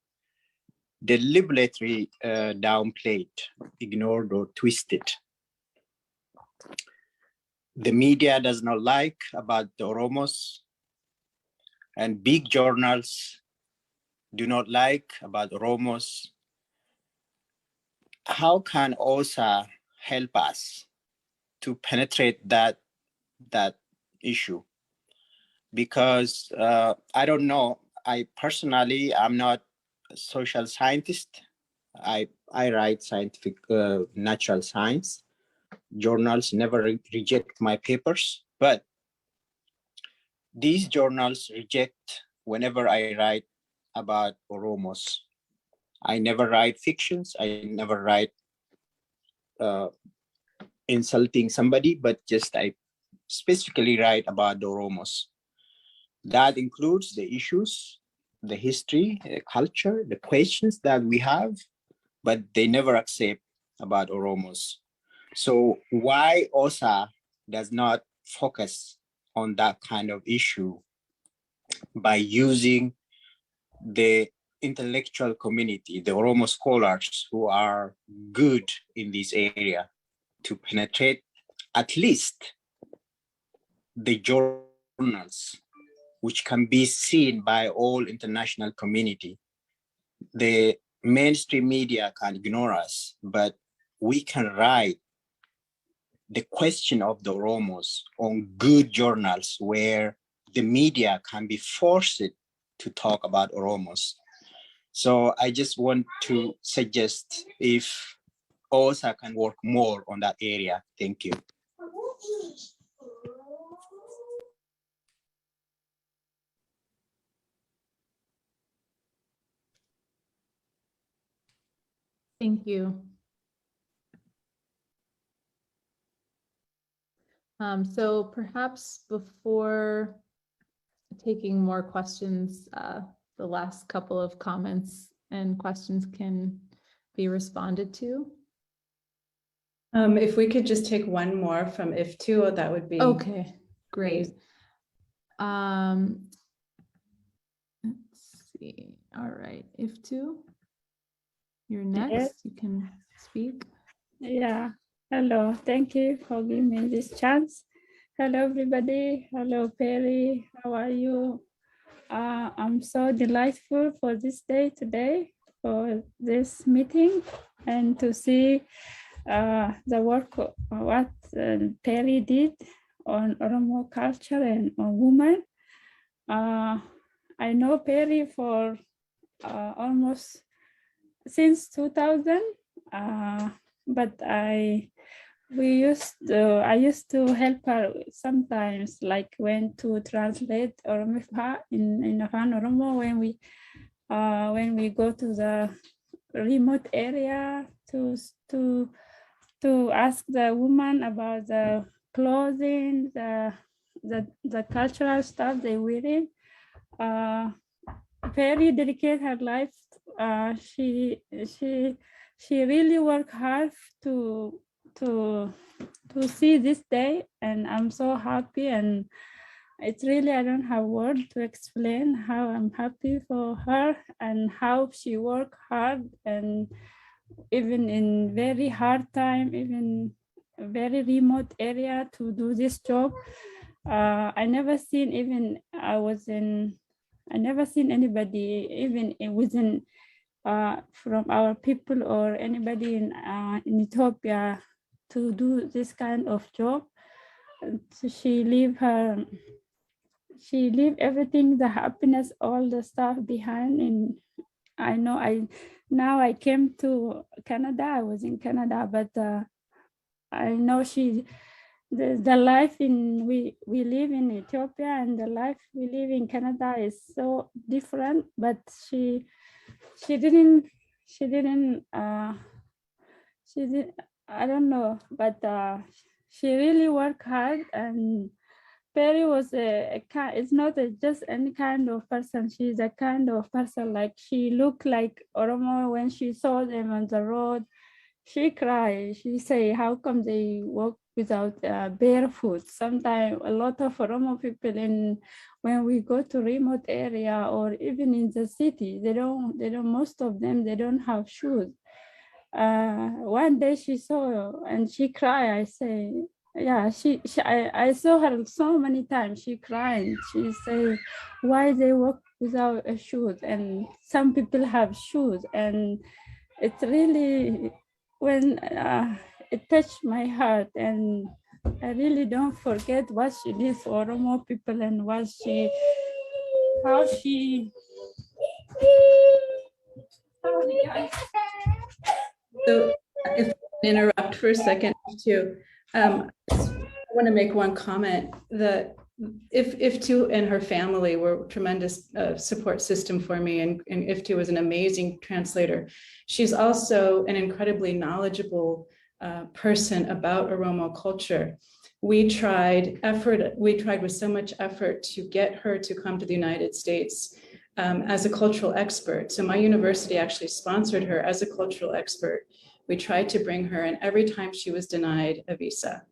deliberately downplayed, ignored, or twisted. The media does not like about the Oromos, and big journals do not like about Oromos. How can OSA help us to penetrate that issue? Because I don't know, I personally, I'm not a social scientist. I write scientific natural science. Journals never reject my papers, but these journals reject whenever I write about Oromos. I never write fictions. I never write insulting somebody, but just I specifically write about the Oromos. That includes the issues, the history, the culture, the questions that we have, but they never accept about Oromos. So why OSA does not focus on that kind of issue by using the intellectual community, the Oromo scholars who are good in this area, to penetrate at least the journals, which can be seen by all international community. The mainstream media can ignore us, but we can write the question of the Oromos on good journals where the media can be forced to talk about Oromos. So I just want to suggest if OSA can work more on that area. Thank you. Thank you. So perhaps before taking more questions, the last couple of comments and questions can be responded to. If we could just take one more from if2, that would be okay. Great. Let's see. All right, if2, you're next. Yes. You can speak. Yeah. Hello. Thank you for giving me this chance. Hello, everybody. Hello, Peri. How are you? I'm so delightful for this day today, for this meeting, and to see the work what Peri did on Oromo culture and on women. I know Peri for almost since 2000, but I used to help her sometimes, like when to translate Oromo in Afan Oromo when we go to the remote area to ask the woman about the clothing, the cultural stuff they wearing. Very dedicate her life. She really worked hard to see this day, and I'm so happy, and it's really, I don't have words to explain how I'm happy for her and how she worked hard, and even in very hard time, even a very remote area to do this job. I never seen anybody even within from our people or anybody in Ethiopia to do this kind of job. So she leave everything, the happiness, all the stuff behind. And I know now I came to Canada. I was in Canada, but I know the life we live in Ethiopia and the life we live in Canada is so different. But she didn't I don't know, but she really worked hard. And Peri was it's not just any kind of person. She's a kind of person, like she looked like Oromo. When she saw them on the road, she cried. She say, how come they walk without barefoot? Sometimes a lot of Oromo people, when we go to remote area or even in the city, they don't most of them, they don't have shoes. One day she saw and she cried. I say, yeah, I saw her so many times. She cried. She said, why they walk without a shoes? And some people have shoes. And it's really, when it touched my heart, and I really don't forget what she did for Oromo people and how she. So if I can interrupt for a second too, I want to make one comment that Iftu and her family were a tremendous support system for me, and Iftu was an amazing translator. She's also an incredibly knowledgeable person about Oromo culture. We tried with so much effort to get her to come to the United States as a cultural expert. So my university actually sponsored her as a cultural expert. We tried to bring her, and every time she was denied a visa.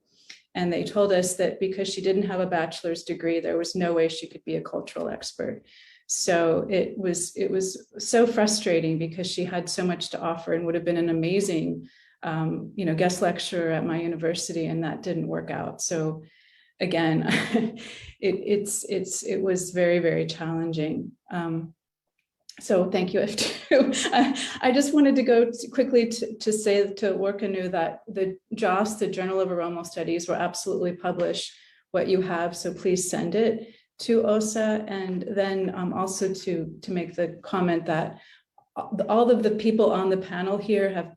And they told us that because she didn't have a bachelor's degree, there was no way she could be a cultural expert. So it was so frustrating because she had so much to offer and would have been an amazing guest lecturer at my university, and that didn't work out. So again, it was very, very challenging. So thank you, Iftu. I just wanted to go quickly to say to Workanu that the JOS, the Journal of Oromo Studies, will absolutely publish what you have. So please send it to OSA. And then also to make the comment that all of the people on the panel here have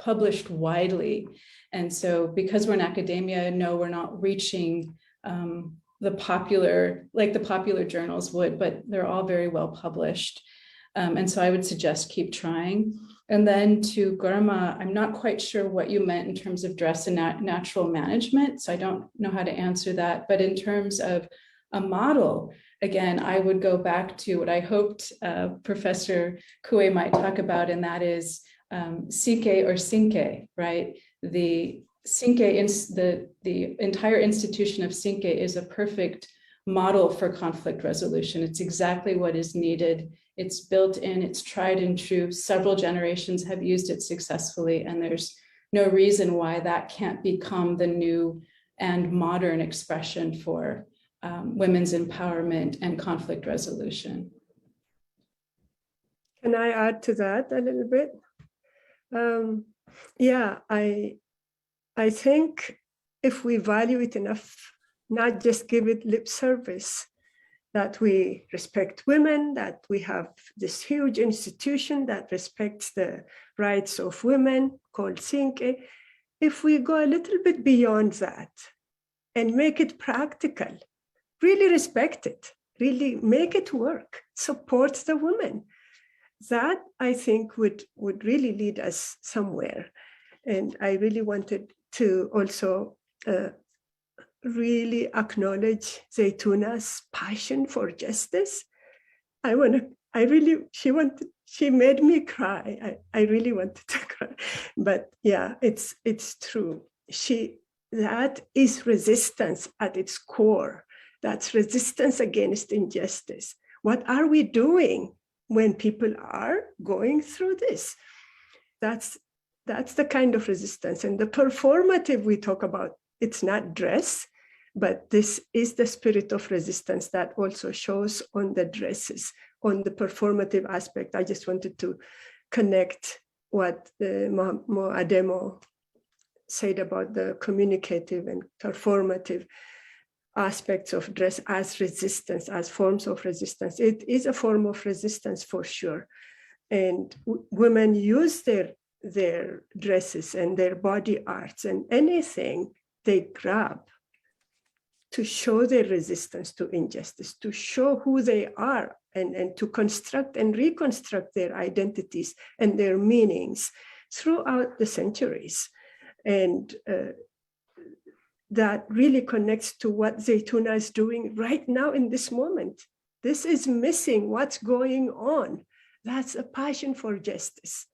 published widely. And so because we're in academia, no, we're not reaching the popular journals would, but they're all very well published. And so I would suggest keep trying. And then to Gurma, I'm not quite sure what you meant in terms of dress and natural management, so I don't know how to answer that. But in terms of a model, again, I would go back to what I hoped Professor Kue might talk about, and that is Sike or Sinke, right? The Sinke, the entire institution of Sinke is a perfect model for conflict resolution. It's exactly what is needed. It's built in, it's tried and true. Several generations have used it successfully, and there's no reason why that can't become the new and modern expression for women's empowerment and conflict resolution. Can I add to that a little bit? Yeah, I think if we value it enough, not just give it lip service, that we respect women, that we have this huge institution that respects the rights of women called Sync. If we go a little bit beyond that and make it practical, really respect it, really make it work, support the women, that I think would really lead us somewhere. And I really wanted to also really acknowledge Zaytuna's passion for justice. She made me cry. I really wanted to cry, but yeah, it's true. That is resistance at its core. That's resistance against injustice. What are we doing when people are going through this? That's the kind of resistance. And the performative we talk about, it's not dress, but this is the spirit of resistance that also shows on the dresses, on the performative aspect. I just wanted to connect what Ademo said about the communicative and performative aspects of dress as resistance, as forms of resistance. It is a form of resistance for sure. And women use their dresses and their body arts and anything they grab to show their resistance to injustice, to show who they are, and to construct and reconstruct their identities and their meanings throughout the centuries. And that really connects to what Zaytuna is doing right now in this moment. This is missing what's going on. That's a passion for justice,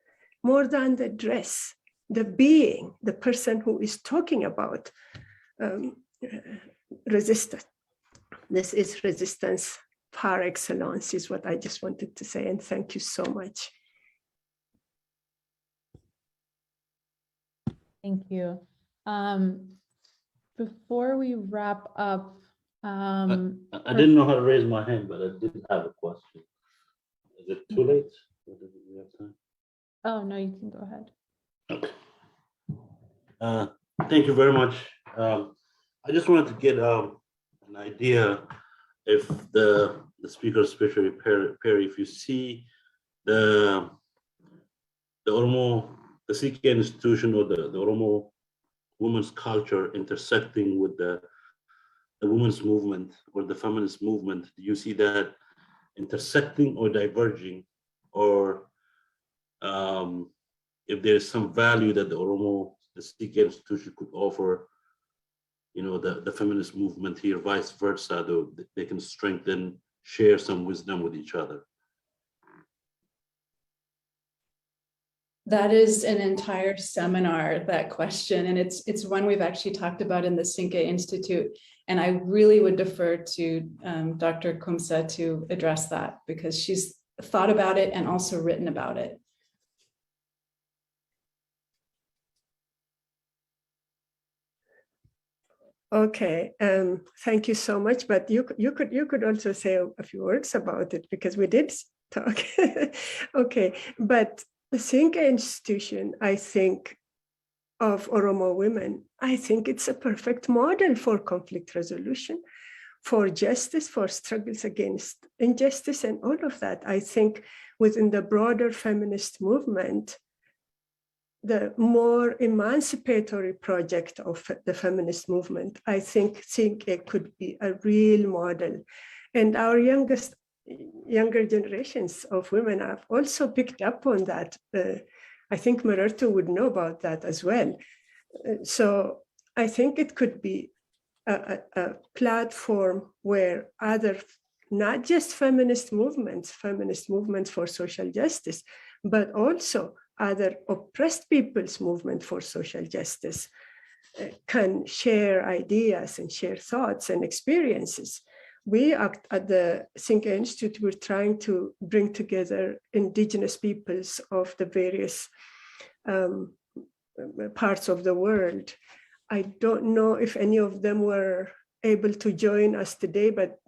more than the dress, the being, the person who is talking about resistance. This is resistance par excellence, is what I just wanted to say. And thank you so much. Thank you. Before we wrap up, I didn't know how to raise my hand, but I did have a question. Is it too late? Or do we have time? Oh, no, you can go ahead. Okay. Thank you very much. I just wanted to get an idea if the speaker, especially Peri, if you see the Oromo, the CK institution or the Oromo women's culture intersecting with the women's movement or the feminist movement, do you see that intersecting or diverging, or if there's some value that the Oromo, the CK institution could offer, you know, the feminist movement here, vice versa, though they can strengthen, share some wisdom with each other? That is an entire seminar, that question, and it's one we've actually talked about in the Sync Institute, and I really would defer to Dr. Kumsa to address that, because she's thought about it and also written about it. Okay, thank you so much. But you could also say a few words about it, because we did talk. Okay, but the Sync institution, I think, of Oromo women, I think it's a perfect model for conflict resolution, for justice, for struggles against injustice, and all of that. I think within the broader feminist movement, the more emancipatory project of the feminist movement, I think it could be a real model. And our younger generations of women have also picked up on that. I think Marartu would know about that as well. So I think it could be a platform where other, not just feminist movements for social justice, but also other oppressed people's movement for social justice can share ideas and share thoughts and experiences. We at the Sync Institute, we're trying to bring together indigenous peoples of the various parts of the world I don't know if any of them were able to join us today, but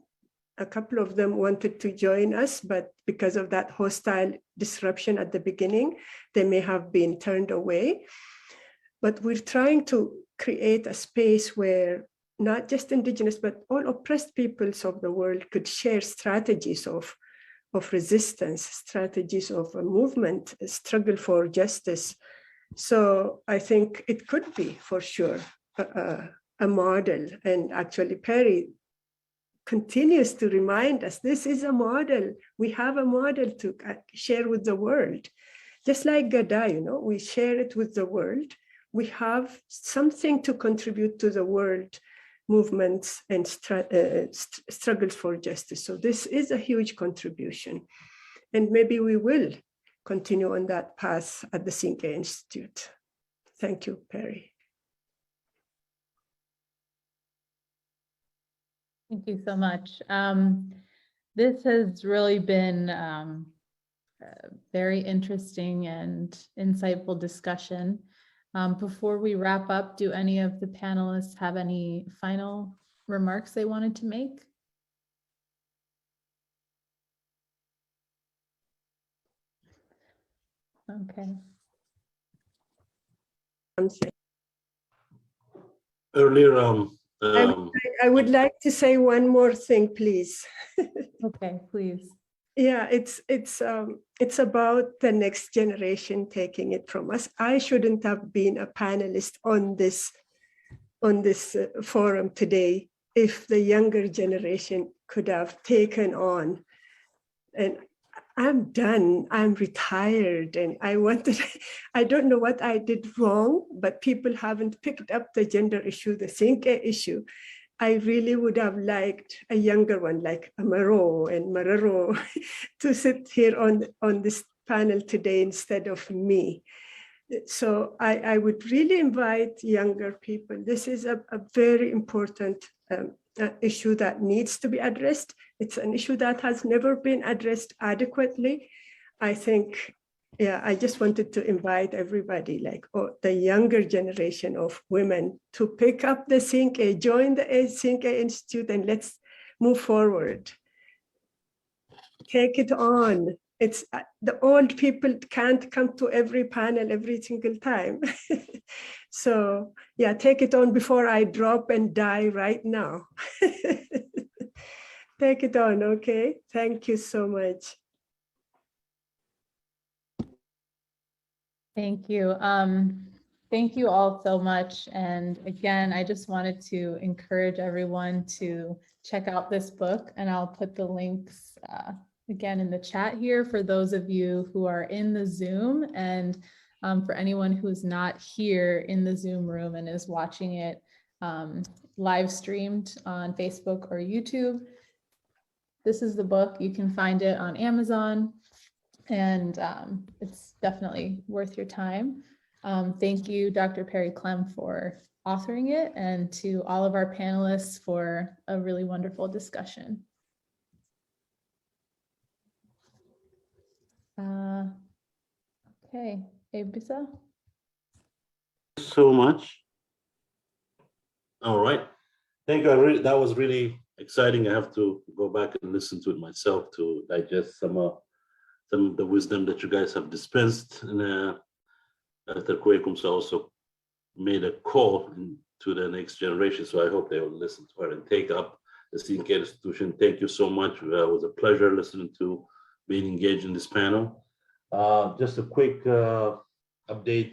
a couple of them wanted to join us, but because of that hostile disruption at the beginning, they may have been turned away. But we're trying to create a space where not just indigenous, but all oppressed peoples of the world could share strategies of resistance, strategies of a movement, a struggle for justice. So I think it could be for sure a model. And actually Peri continues to remind us, this is a model. We have a model to share with the world. Just like Gada, you know, we share it with the world. We have something to contribute to the world movements and struggles for justice. So this is a huge contribution. And maybe we will continue on that path at the Syncretism Institute. Thank you, Peri. Thank you so much. This has really been a very interesting and insightful discussion. Before we wrap up, do any of the panelists have any final remarks they wanted to make? Okay. Earlier, I would like to say one more thing, please. Okay, please. Yeah, it's about the next generation taking it from us. I shouldn't have been a panelist on this forum today if the younger generation could have taken on. And I'm done, I'm retired, and I don't know what I did wrong, but people haven't picked up the gender issue, the Syncretism issue. I really would have liked a younger one like Amaro and Mararo to sit here on this panel today instead of me. So I would really invite younger people. This is a very important issue that needs to be addressed. It's an issue that has never been addressed adequately. I think, yeah, I just wanted to invite everybody, like the younger generation of women, to pick up the Syncretism, join the Syncretism Institute, and let's move forward. Take it on. It's the old people can't come to every panel every single time. So yeah, take it on before I drop and die right now. Take it on, okay? Thank you so much. Thank you. Thank you all so much. And again, I just wanted to encourage everyone to check out this book, and I'll put the links again in the chat here for those of you who are in the Zoom, and for anyone who's not here in the Zoom room and is watching it live streamed on Facebook or YouTube. This is the book. You can find it on Amazon, and it's definitely worth your time. Thank you, Dr. Peri Clem, for authoring it, and to all of our panelists for a really wonderful discussion. Okay, Ebisa. So much. All right. Thank you. That was really exciting. I have to go back and listen to it myself to digest some of the wisdom that you guys have dispensed. And Dr. Kwekumsa also made a call to the next generation. So I hope they will listen to her and take up the Syncretism institution. Thank you so much. It was a pleasure listening to being engaged in this panel. Just a quick update.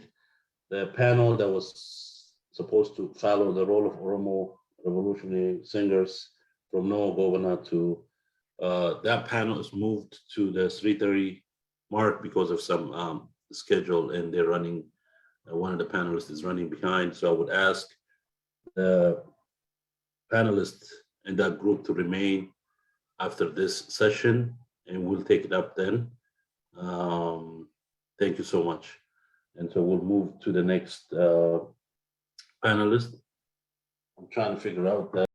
The panel that was supposed to follow the role of Oromo revolutionary singers from Noah Governor to that panel is moved to the 3:30 mark because of some schedule, and they're running, one of the panelists is running behind. So I would ask the panelists in that group to remain after this session, and we'll take it up then. Thank you so much. And so we'll move to the next panelist. I'm trying to figure out that.